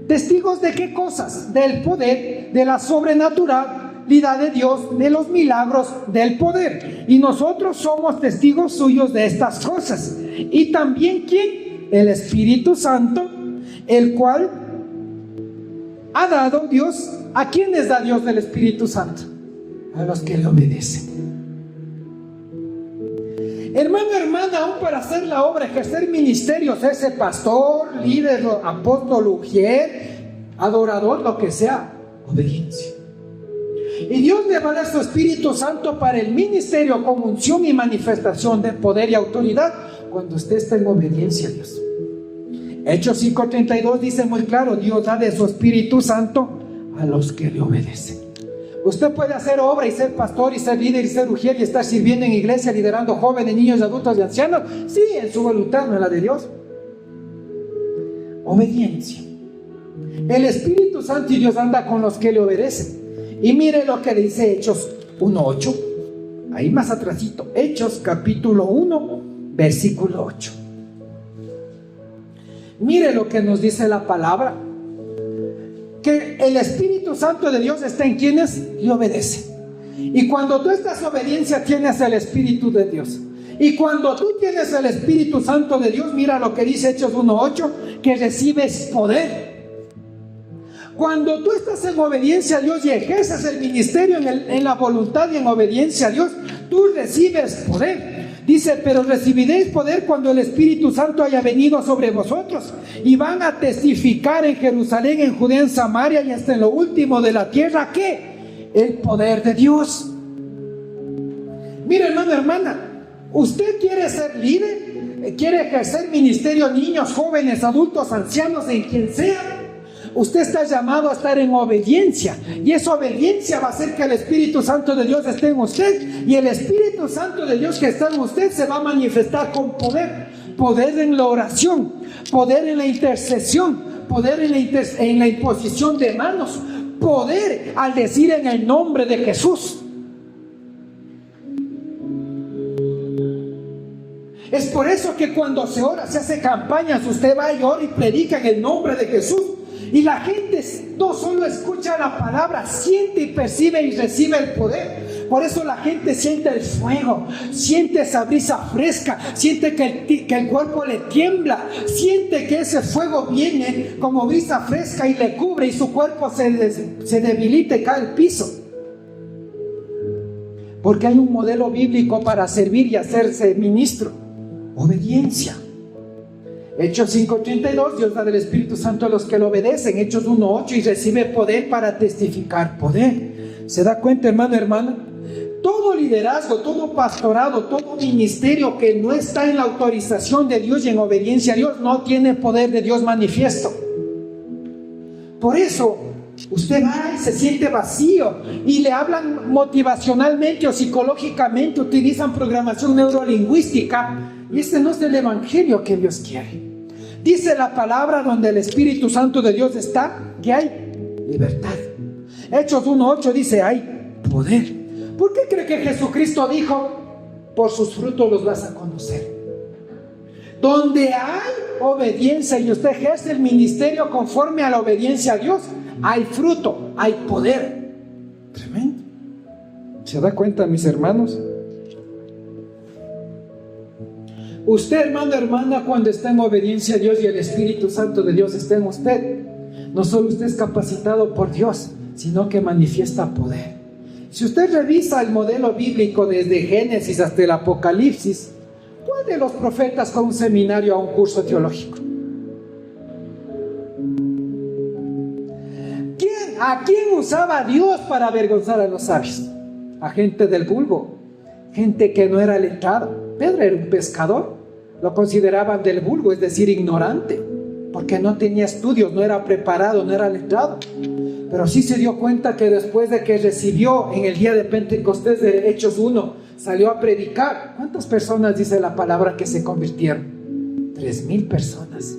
¿Testigos de qué cosas? Del poder, de la sobrenaturalidad de Dios, de los milagros, del poder. Y nosotros somos testigos suyos de estas cosas. Y también ¿quién? El Espíritu Santo, el cual ha dado Dios. ¿A quién les da Dios del Espíritu Santo? A los que le obedecen. Hermano, hermana, aún para hacer la obra, ejercer ministerios, ese pastor, líder, apóstol, ujier, adorador, lo que sea, obediencia. Y Dios le va a dar su Espíritu Santo para el ministerio con unción y manifestación de poder y autoridad cuando usted está en obediencia a Dios. Hechos 5:32 dice muy claro: Dios da de su Espíritu Santo a los que le obedecen. Usted puede hacer obra y ser pastor y ser líder y ser ujier y estar sirviendo en iglesia, liderando jóvenes, niños, adultos y ancianos. Sí, en su voluntad, no en la de Dios. Obediencia. El Espíritu Santo y Dios anda con los que le obedecen. Y mire lo que dice Hechos 1:8. Ahí más atrasito. Hechos capítulo 1, versículo 8. Mire lo que nos dice la palabra. Que el Espíritu Santo de Dios está en quienes le obedecen. Y cuando tú estás en obediencia, tienes el Espíritu de Dios. Y cuando tú tienes el Espíritu Santo de Dios, mira lo que dice Hechos 1:8, que recibes poder. Cuando tú estás en obediencia a Dios y ejerces el ministerio en la voluntad y en obediencia a Dios, tú recibes poder. Dice, pero recibiréis poder cuando el Espíritu Santo haya venido sobre vosotros, y van a testificar en Jerusalén, en Judea, en Samaria y hasta en lo último de la tierra. ¿Qué? El poder de Dios. Mire, hermano, hermana, usted quiere ser líder, quiere ejercer ministerio, niños, jóvenes, adultos, ancianos, en quien sea. Usted está llamado a estar en obediencia, y esa obediencia va a hacer que el Espíritu Santo de Dios esté en usted, y el Espíritu Santo de Dios que está en usted se va a manifestar con poder. Poder en la oración, poder en la intercesión, poder en la imposición de manos, poder al decir en el nombre de Jesús. Es por eso que cuando se ora, se hace campañas, usted va y ora y predica en el nombre de Jesús. Y la gente no solo escucha la palabra, siente y percibe y recibe el poder. Por eso la gente siente el fuego, siente esa brisa fresca, siente que el cuerpo le tiembla, siente que ese fuego viene como brisa fresca y le cubre, y su cuerpo se debilita y cae al piso. Porque hay un modelo bíblico para servir y hacerse ministro: obediencia. Hechos 5:32, Dios da del Espíritu Santo a los que lo obedecen. Hechos 1:8, y recibe poder para testificar. Poder. ¿Se da cuenta, hermano, hermana? Todo liderazgo, todo pastorado, todo ministerio que no está en la autorización de Dios y en obediencia a Dios, no tiene poder de Dios manifiesto. Por eso usted va y se siente vacío, y le hablan motivacionalmente o psicológicamente, utilizan programación neurolingüística, y este no es el evangelio que Dios quiere. Dice la palabra, donde el Espíritu Santo de Dios está, que hay libertad. Hechos 1:8 dice, hay poder. ¿Por qué cree que Jesucristo dijo, por sus frutos los vas a conocer? Donde hay obediencia y usted ejerce el ministerio conforme a la obediencia a Dios, hay fruto, hay poder. Tremendo. ¿Se da cuenta, mis hermanos? Usted, hermano, hermana, cuando está en obediencia a Dios y el Espíritu Santo de Dios está en usted, no solo usted es capacitado por Dios, sino que manifiesta poder. Si usted revisa el modelo bíblico desde Génesis hasta el Apocalipsis, ¿cuál de los profetas fue a un seminario, a un curso teológico? ¿A quién usaba Dios para avergonzar a los sabios? A gente del vulgo, gente que no era letrada. Pedro era un pescador, lo consideraban del vulgo, es decir, ignorante, porque no tenía estudios, no era preparado, no era letrado. Pero sí se dio cuenta que después de que recibió en el día de Pentecostés de Hechos 1, salió a predicar. ¿Cuántas personas dice la palabra que se convirtieron? 3,000 personas.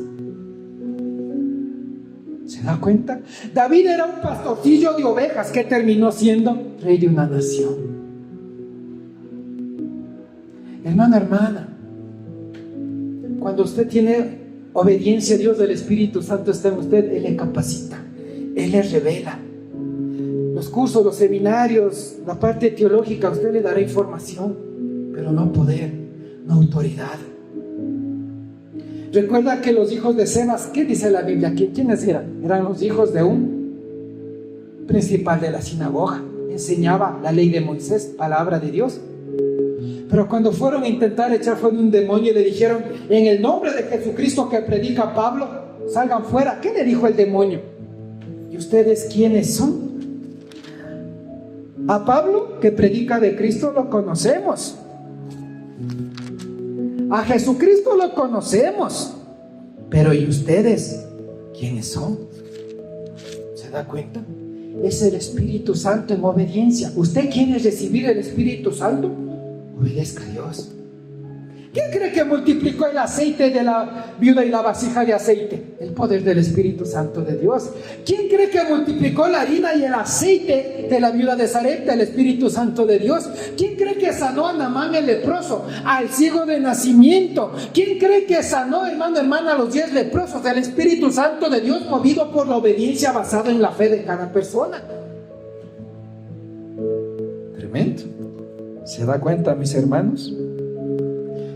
¿Se da cuenta? David era un pastorcillo de ovejas que terminó siendo rey de una nación. Hermano, hermana, cuando usted tiene obediencia a Dios, del Espíritu Santo está en usted, Él le capacita, Él le revela. Los cursos, los seminarios, la parte teológica, usted le dará información, pero no poder, no autoridad. Recuerda que los hijos de Sebas, ¿qué dice la Biblia? ¿Quiénes eran? Eran los hijos de un principal de la sinagoga. Enseñaba la ley de Moisés, palabra de Dios. Pero cuando fueron a intentar echar fuera un demonio, le dijeron, en el nombre de Jesucristo que predica Pablo, salgan fuera. ¿Qué le dijo el demonio? ¿Y ustedes quiénes son? A Pablo, que predica de Cristo, lo conocemos. A Jesucristo lo conocemos. Pero ¿y ustedes quiénes son? ¿Se da cuenta? Es el Espíritu Santo en obediencia. ¿Usted quiere recibir el Espíritu Santo? Obedezca a Dios. ¿Quién cree que multiplicó el aceite de la viuda y la vasija de aceite? El poder del Espíritu Santo de Dios. ¿Quién cree que multiplicó la harina y el aceite de la viuda de Sarepta? El Espíritu Santo de Dios. ¿Quién cree que sanó a Naamán el leproso, al ciego de nacimiento? ¿Quién cree que sanó, hermano, hermana, a los 10 leprosos? El Espíritu Santo de Dios, movido por la obediencia basada en la fe de cada persona. Tremendo. ¿Se da cuenta, mis hermanos?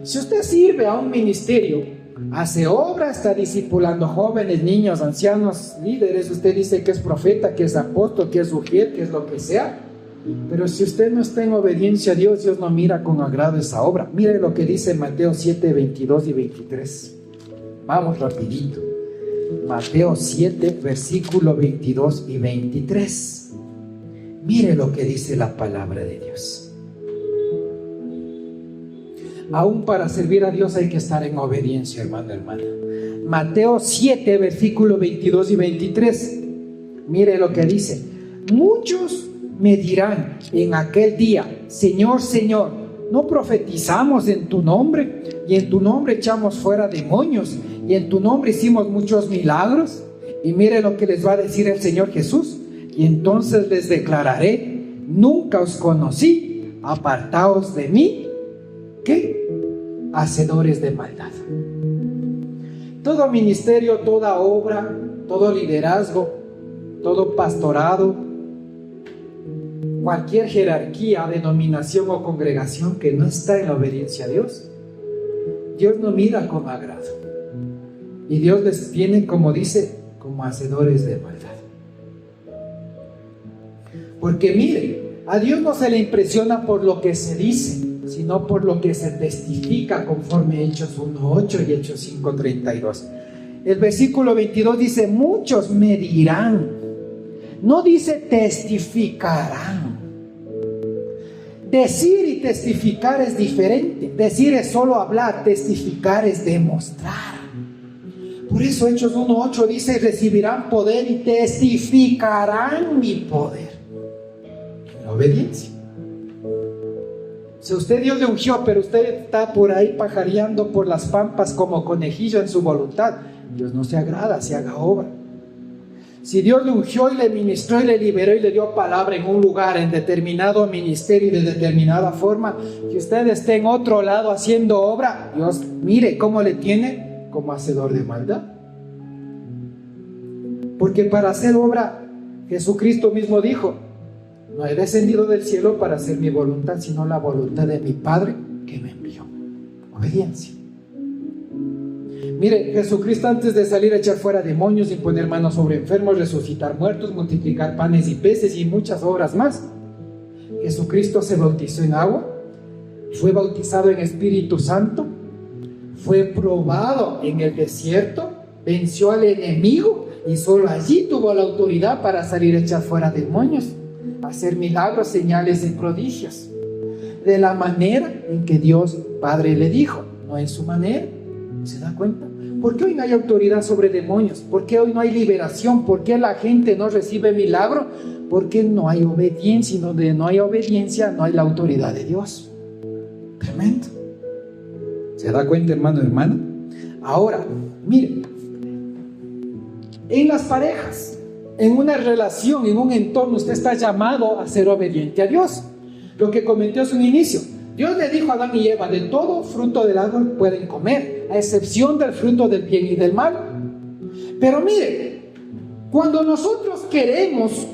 Si usted sirve a un ministerio, hace obra, está discipulando jóvenes, niños, ancianos, líderes, usted dice que es profeta, que es apóstol, que es ujier, que es lo que sea, Pero si usted no está en obediencia a Dios, Dios no mira con agrado esa obra. Mire lo que dice Mateo 7, 22 y 23. Vamos rapidito. Mateo 7, versículo 22 y 23. Mire lo que dice la palabra de Dios. Aún para servir a Dios hay que estar en obediencia, hermano, hermana. Mateo 7, versículo 22 y 23. Mire lo que dice. Muchos me dirán en aquel día: Señor, Señor, ¿no profetizamos en tu nombre? Y en tu nombre echamos fuera demonios, y en tu nombre hicimos muchos milagros. Y mire lo que les va a decir el Señor Jesús. Y entonces les declararé: nunca os conocí, apartaos de mí, ¿qué? Hacedores de maldad. Todo ministerio, toda obra, todo liderazgo, todo pastorado, cualquier jerarquía, denominación o congregación que no está en la obediencia a Dios, Dios no mira con agrado. Y Dios les tiene, como dice, como hacedores de maldad. Porque mire, a Dios no se le impresiona por lo que se dice, sino por lo que se testifica, conforme Hechos 1:8 y Hechos 5:32. El versículo 22 dice: muchos me dirán. No dice testificarán. Decir y testificar es diferente. Decir es solo hablar, testificar es demostrar. Por eso Hechos 1:8 dice: recibirán poder y testificarán mi poder. La obediencia. Si usted Dios le ungió, pero usted está por ahí pajareando por las pampas como conejillo en su voluntad, Dios no se agrada, se haga obra. Si Dios le ungió y le ministró y le liberó y le dio palabra en un lugar, en determinado ministerio y de determinada forma, que usted esté en otro lado haciendo obra, Dios mire cómo le tiene, como hacedor de maldad. Porque para hacer obra, Jesucristo mismo dijo: no he descendido del cielo para hacer mi voluntad, sino la voluntad de mi Padre que me envió. Obediencia. Mire, Jesucristo, antes de salir a echar fuera demonios, imponer manos sobre enfermos, resucitar muertos, multiplicar panes y peces y muchas obras más, Jesucristo se bautizó en agua, fue bautizado en Espíritu Santo, fue probado en el desierto, venció al enemigo y solo allí tuvo la autoridad para salir a echar fuera demonios, hacer milagros, señales y prodigios, de la manera en que Dios Padre le dijo, no en su manera. ¿Se da cuenta? ¿Por qué hoy no hay autoridad sobre demonios? ¿Por qué hoy no hay liberación? ¿Por qué la gente no recibe milagro? Porque no hay obediencia, y donde no hay obediencia no hay la autoridad de Dios. Tremendo. ¿Se da cuenta, hermano, hermana? Ahora, mire, en las parejas, en una relación, en un entorno, usted está llamado a ser obediente a Dios. Lo que comenté hace un inicio. Dios le dijo a Adán y Eva: de todo fruto del árbol pueden comer, a excepción del fruto del bien y del mal. Pero mire, cuando nosotros queremos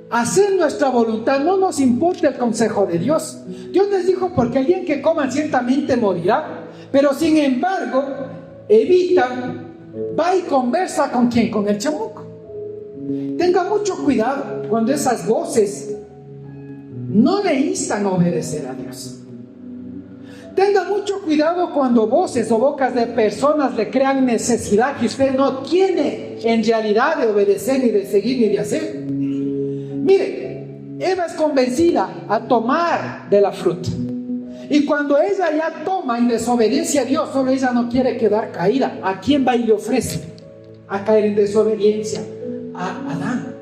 hacer nuestra voluntad, no nos importa el consejo de Dios. Dios les dijo: porque el día que coman ciertamente morirá. Pero sin embargo, evitan, va y conversa con ¿quién? Con el chamuco. Tenga mucho cuidado cuando esas voces no le instan a obedecer a Dios. Tenga mucho cuidado cuando voces o bocas de personas le crean necesidad que usted no tiene en realidad de obedecer, ni de seguir, ni de hacer. Mire, Eva es convencida a tomar de la fruta. Y cuando ella ya toma en desobediencia a Dios, solo ella no quiere quedar caída. ¿A quién va y le ofrece a caer en desobediencia? A Adán.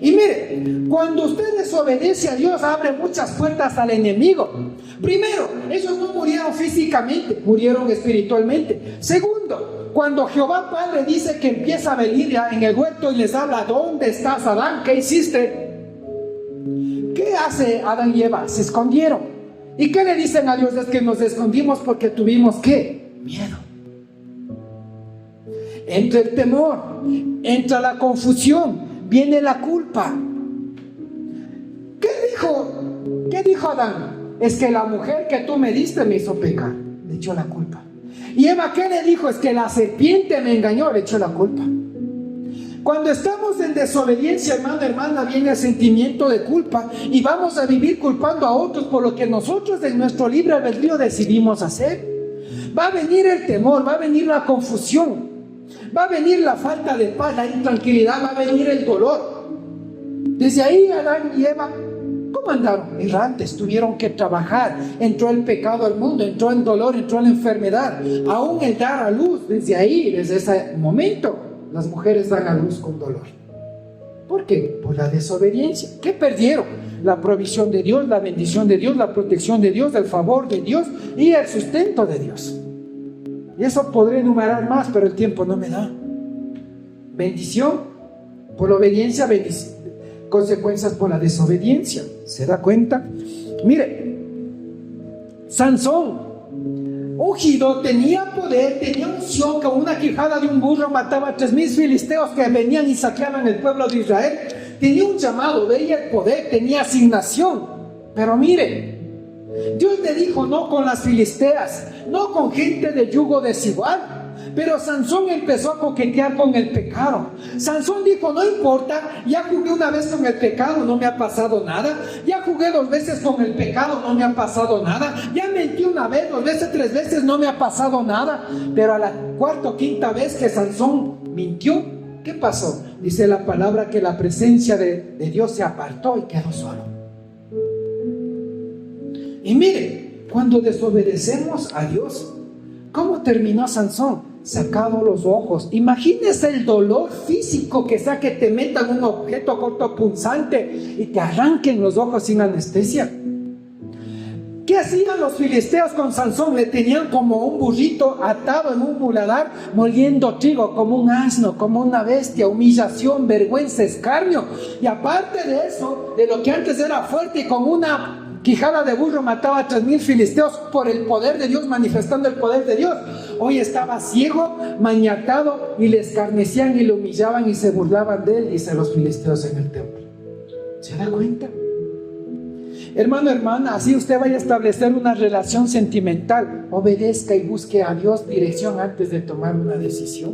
Y mire, cuando usted desobedece a Dios, abre muchas puertas al enemigo. Primero, ellos no murieron físicamente, murieron espiritualmente. Segundo, cuando Jehová Padre dice que empieza a venir en el huerto y les habla: ¿dónde estás, Adán? ¿Qué hiciste? ¿Qué hace Adán y Eva? Se escondieron. ¿Y qué le dicen a Dios? Es que nos escondimos porque tuvimos ¿qué? Miedo. Entra el temor, entra la confusión, viene la culpa. ¿Qué dijo Adán? Es que la mujer que tú me diste me hizo pecar. Le echó la culpa. Y Eva, ¿qué le dijo? Es que la serpiente me engañó. Le echó la culpa. Cuando estamos en desobediencia, hermano, hermana, viene el sentimiento de culpa y vamos a vivir culpando a otros por lo que nosotros en nuestro libre albedrío decidimos hacer. Va a venir el temor, va a venir la confusión, va a venir la falta de paz, la intranquilidad, va a venir el dolor. Desde ahí Adán y Eva, ¿cómo andaron? Errantes, tuvieron que trabajar, entró el pecado al mundo, entró el dolor, entró la enfermedad, aún el dar a luz. Desde ahí, desde ese momento, las mujeres dan a luz con dolor. ¿Por qué? Por la desobediencia. ¿Qué perdieron? La provisión de Dios, la bendición de Dios, la protección de Dios, el favor de Dios y el sustento de Dios. Y eso podría enumerar más, pero el tiempo no me da. Bendición por la obediencia, consecuencias por la desobediencia. ¿Se da cuenta? Mire, Sansón, ungido, tenía poder, tenía unción, con una quijada de un burro mataba a 3,000 filisteos que venían y saqueaban el pueblo de Israel. Tenía un llamado, veía el poder, tenía asignación. Pero mire, Dios le dijo no con las filisteas, no con gente de yugo desigual. Pero Sansón empezó a coquetear con el pecado. Sansón dijo, no importa, ya jugué una vez con el pecado, no me ha pasado nada. Ya jugué 2 veces con el pecado, no me ha pasado nada. Ya mentí 1 vez, 2 veces, 3 veces, no me ha pasado nada. Pero a la 4ª o 5ª vez que Sansón mintió, ¿qué pasó? Dice la palabra que la presencia de Dios se apartó y quedó solo. Y mire, cuando desobedecemos a Dios, ¿cómo terminó Sansón? Sacado los ojos. Imagínese el dolor físico que sea que te metan un objeto cortopunzante y te arranquen los ojos sin anestesia. ¿Qué hacían los filisteos con Sansón? Le tenían como un burrito atado en un muladar, moliendo trigo, como un asno, como una bestia, humillación, vergüenza, escarnio. Y aparte de eso, de lo que antes era fuerte y con una quijada de burro mataba a 3,000 filisteos por el poder de Dios, manifestando el poder de Dios, hoy estaba ciego, maniatado, y le escarnecían y le humillaban y se burlaban de él, dice los filisteos en el templo. ¿Se da cuenta? Hermano, hermana, así usted vaya a establecer una relación sentimental, obedezca y busque a Dios dirección antes de tomar una decisión.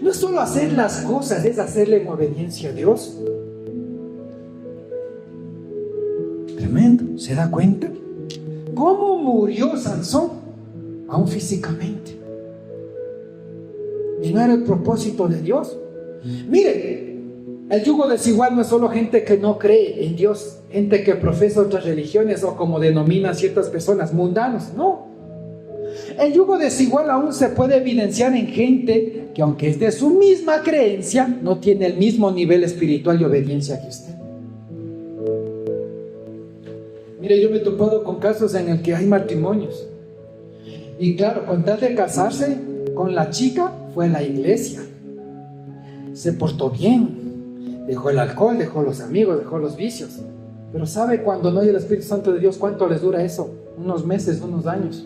No es solo hacer las cosas, es hacerle en obediencia a Dios. Tremendo, ¿se da cuenta? ¿Cómo murió Sansón? Aún físicamente. Y no era el propósito de Dios. Mire, el yugo desigual no es solo gente que no cree en Dios, gente que profesa otras religiones o como denominan ciertas personas, mundanos, no. El yugo desigual aún se puede evidenciar en gente que aunque es de su misma creencia, no tiene el mismo nivel espiritual y obediencia que usted. Mire, yo me he topado con casos en el que hay matrimonios. Y claro, con tal de casarse con la chica, fue a la iglesia. Se portó bien. Dejó el alcohol, dejó los amigos, dejó los vicios. Pero ¿sabe cuando no hay el Espíritu Santo de Dios cuánto les dura eso? Unos meses, unos años.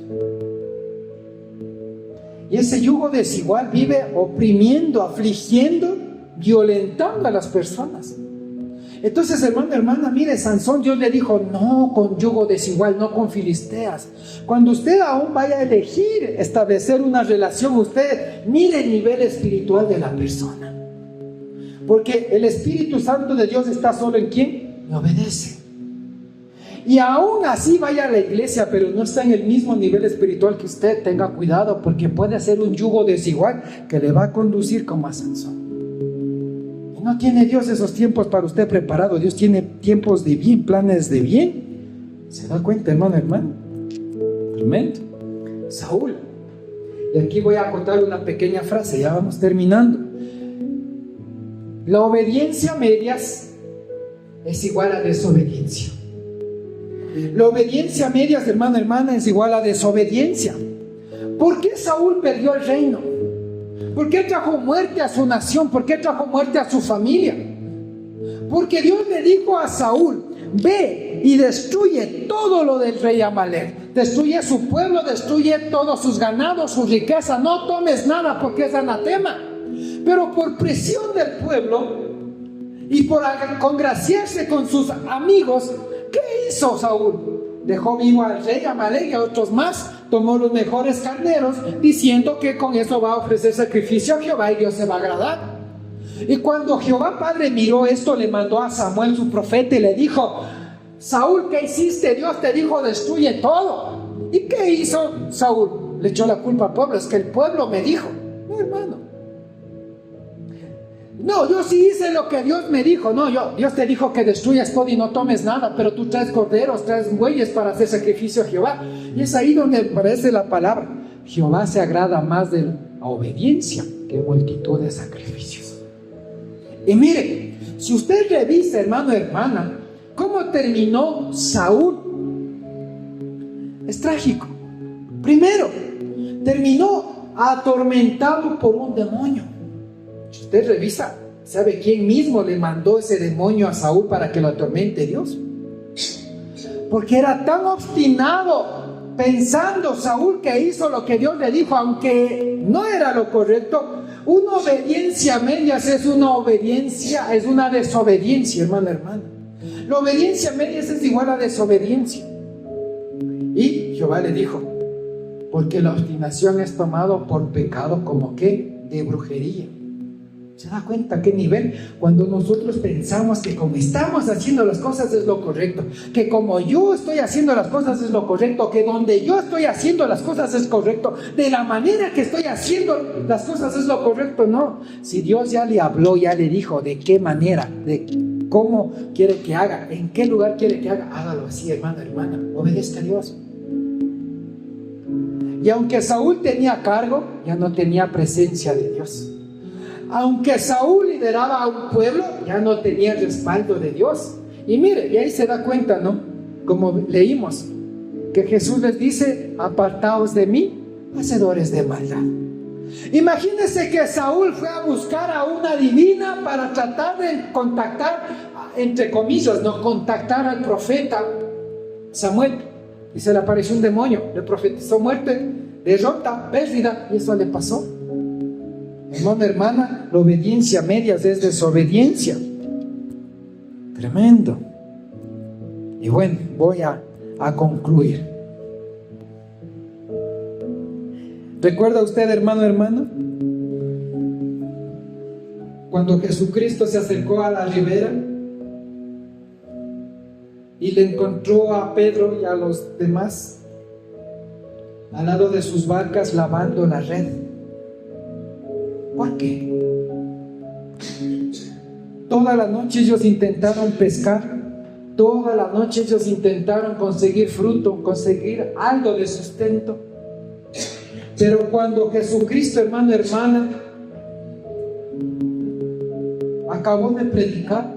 Y ese yugo desigual vive oprimiendo, afligiendo, violentando a las personas. Entonces, hermano, hermana, mire, Sansón, Dios le dijo, no con yugo desigual, no con filisteas. Cuando usted aún vaya a elegir establecer una relación, usted mire el nivel espiritual de la persona. Porque el Espíritu Santo de Dios está solo en quien le obedece. Y aún así vaya a la iglesia, pero no está en el mismo nivel espiritual que usted, tenga cuidado, porque puede hacer un yugo desigual que le va a conducir como a Sansón. No tiene Dios esos tiempos para usted preparado. Dios tiene tiempos de bien, planes de bien. ¿Se da cuenta, hermano, hermano? Tremendo. Saúl. Y aquí voy a contar una pequeña frase, ya vamos terminando. La obediencia a medias es igual a desobediencia. La obediencia a medias, hermano, hermana, es igual a desobediencia. ¿Por qué Saúl perdió el reino? ¿Por qué trajo muerte a su nación? ¿Por qué trajo muerte a su familia? Porque Dios le dijo a Saúl, ve y destruye todo lo del rey Amalek. Destruye su pueblo, destruye todos sus ganados, su riqueza. No tomes nada porque es anatema. Pero por presión del pueblo y por congraciarse con sus amigos, ¿qué hizo Saúl? Dejó vivo al rey Amalek y a otros más. Tomó los mejores carneros, diciendo que con eso va a ofrecer sacrificio a Jehová y Dios se va a agradar. Y cuando Jehová Padre miró esto, le mandó a Samuel su profeta y le dijo: Saúl, ¿qué hiciste? Dios te dijo, destruye todo. ¿Y qué hizo Saúl? Le echó la culpa al pueblo. Es que el pueblo me dijo. No, hermano. No, yo sí hice lo que Dios me dijo. No, Dios te dijo que destruyas todo y no tomes nada, pero tú traes corderos, traes bueyes para hacer sacrificio a Jehová. Y es ahí donde aparece la palabra: Jehová se agrada más de la obediencia que multitud de sacrificios. Y mire, si usted revisa, hermano, hermana, cómo terminó Saúl, es trágico. Primero, terminó atormentado por un demonio. Si usted revisa, ¿sabe quién mismo le mandó ese demonio a Saúl para que lo atormente? Dios. Porque era tan obstinado, pensando Saúl que hizo lo que Dios le dijo, aunque no era lo correcto. Una obediencia a medias es una desobediencia, hermano, hermana. La obediencia a medias es igual a desobediencia. Y Jehová le dijo: porque la obstinación es tomado por pecado, como que de brujería. ¿Se da cuenta qué nivel? Cuando nosotros pensamos que como estamos haciendo las cosas es lo correcto, que como yo estoy haciendo las cosas es lo correcto, que donde yo estoy haciendo las cosas es correcto, de la manera que estoy haciendo las cosas es lo correcto. No, si Dios ya le habló, ya le dijo de qué manera, de cómo quiere que haga, en qué lugar quiere que haga, hágalo así, hermano, hermana, obedezca a Dios. Y aunque Saúl tenía cargo, ya no tenía presencia de Dios. Aunque Saúl lideraba a un pueblo, ya no tenía el respaldo de Dios. Y mire, y ahí se da cuenta, ¿no? Como leímos, que Jesús les dice: apartaos de mí, hacedores de maldad. Imagínense que Saúl fue a buscar a una divina para tratar de contactar, entre comillas, no contactar al profeta Samuel. Y se le apareció un demonio, le profetizó muerte, derrota, pérdida, y eso le pasó. Hermano, hermana, la obediencia a medias es desobediencia. Tremendo. Y bueno, voy a concluir. ¿Recuerda usted, hermano, hermana, cuando Jesucristo se acercó a la ribera y le encontró a Pedro y a los demás al lado de sus barcas lavando la red? ¿Por qué? Toda la noche ellos intentaron pescar, toda la noche ellos intentaron conseguir fruto, conseguir algo de sustento. Pero cuando Jesucristo, hermano, hermana, acabó de predicar,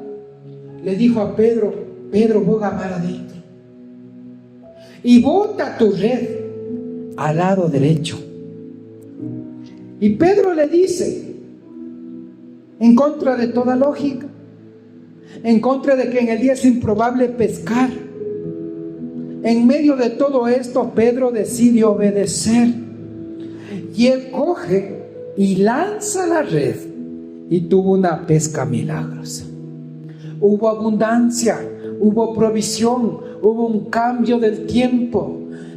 le dijo a Pedro: Pedro, boga mar adentro y bota tu red al lado derecho. Y Pedro le dice, en contra de toda lógica, en contra de que en el día es improbable pescar, en medio de todo esto, Pedro decide obedecer. Y él coge y lanza la red y tuvo una pesca milagrosa. Hubo abundancia, hubo provisión, hubo un cambio del tiempo.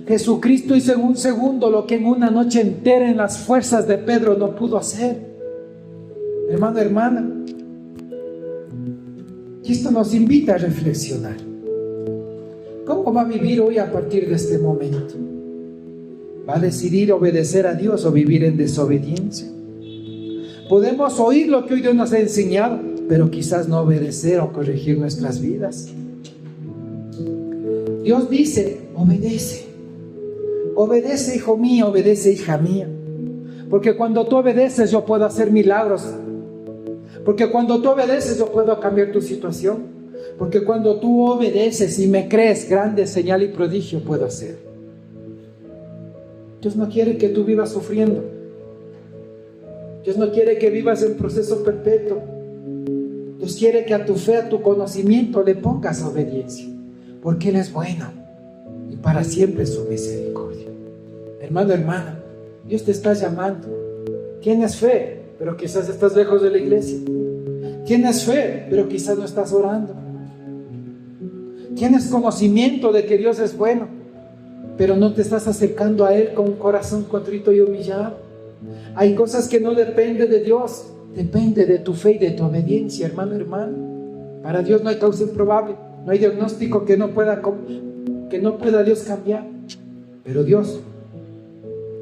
Jesucristo hizo en un segundo lo que en una noche entera en las fuerzas de Pedro no pudo hacer. Hermano, hermana, y esto nos invita a reflexionar. ¿Cómo va a vivir hoy a partir de este momento? ¿Va a decidir obedecer a Dios o vivir en desobediencia? Podemos oír lo que hoy Dios nos ha enseñado, pero quizás no obedecer o corregir nuestras vidas. Dios dice: obedece. Obedece, hijo mío, obedece, hija mía. Porque cuando tú obedeces, yo puedo hacer milagros. Porque cuando tú obedeces, yo puedo cambiar tu situación. Porque cuando tú obedeces y me crees, grande señal y prodigio puedo hacer. Dios no quiere que tú vivas sufriendo. Dios no quiere que vivas en proceso perpetuo. Dios quiere que a tu fe, a tu conocimiento le pongas obediencia. Porque Él es bueno y para siempre es su misericordia. Hermano, hermana, Dios te está llamando. Tienes fe, pero quizás estás lejos de la iglesia. Tienes fe, pero quizás no estás orando. Tienes conocimiento de que Dios es bueno, pero no te estás acercando a Él con un corazón contrito y humillado. Hay cosas que no dependen de Dios, Depende de tu fe y de tu obediencia, hermano, hermano. Para Dios no hay causa improbable, no hay diagnóstico que no pueda Dios cambiar. Pero Dios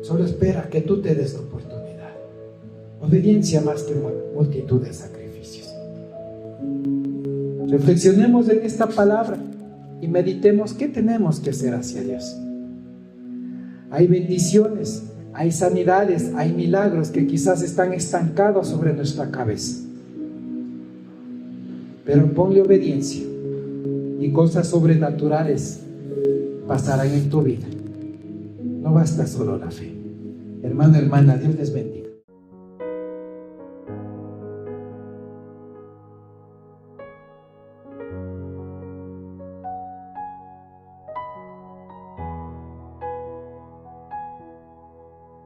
solo espera que tú te des la oportunidad. Obediencia más que multitud de sacrificios. Reflexionemos en esta palabra y meditemos qué tenemos que hacer hacia Dios. Hay bendiciones, hay sanidades, hay milagros que quizás están estancados sobre nuestra cabeza. Pero ponle obediencia y cosas sobrenaturales pasarán en tu vida. No basta solo la fe. Hermano, hermana, Dios les bendiga.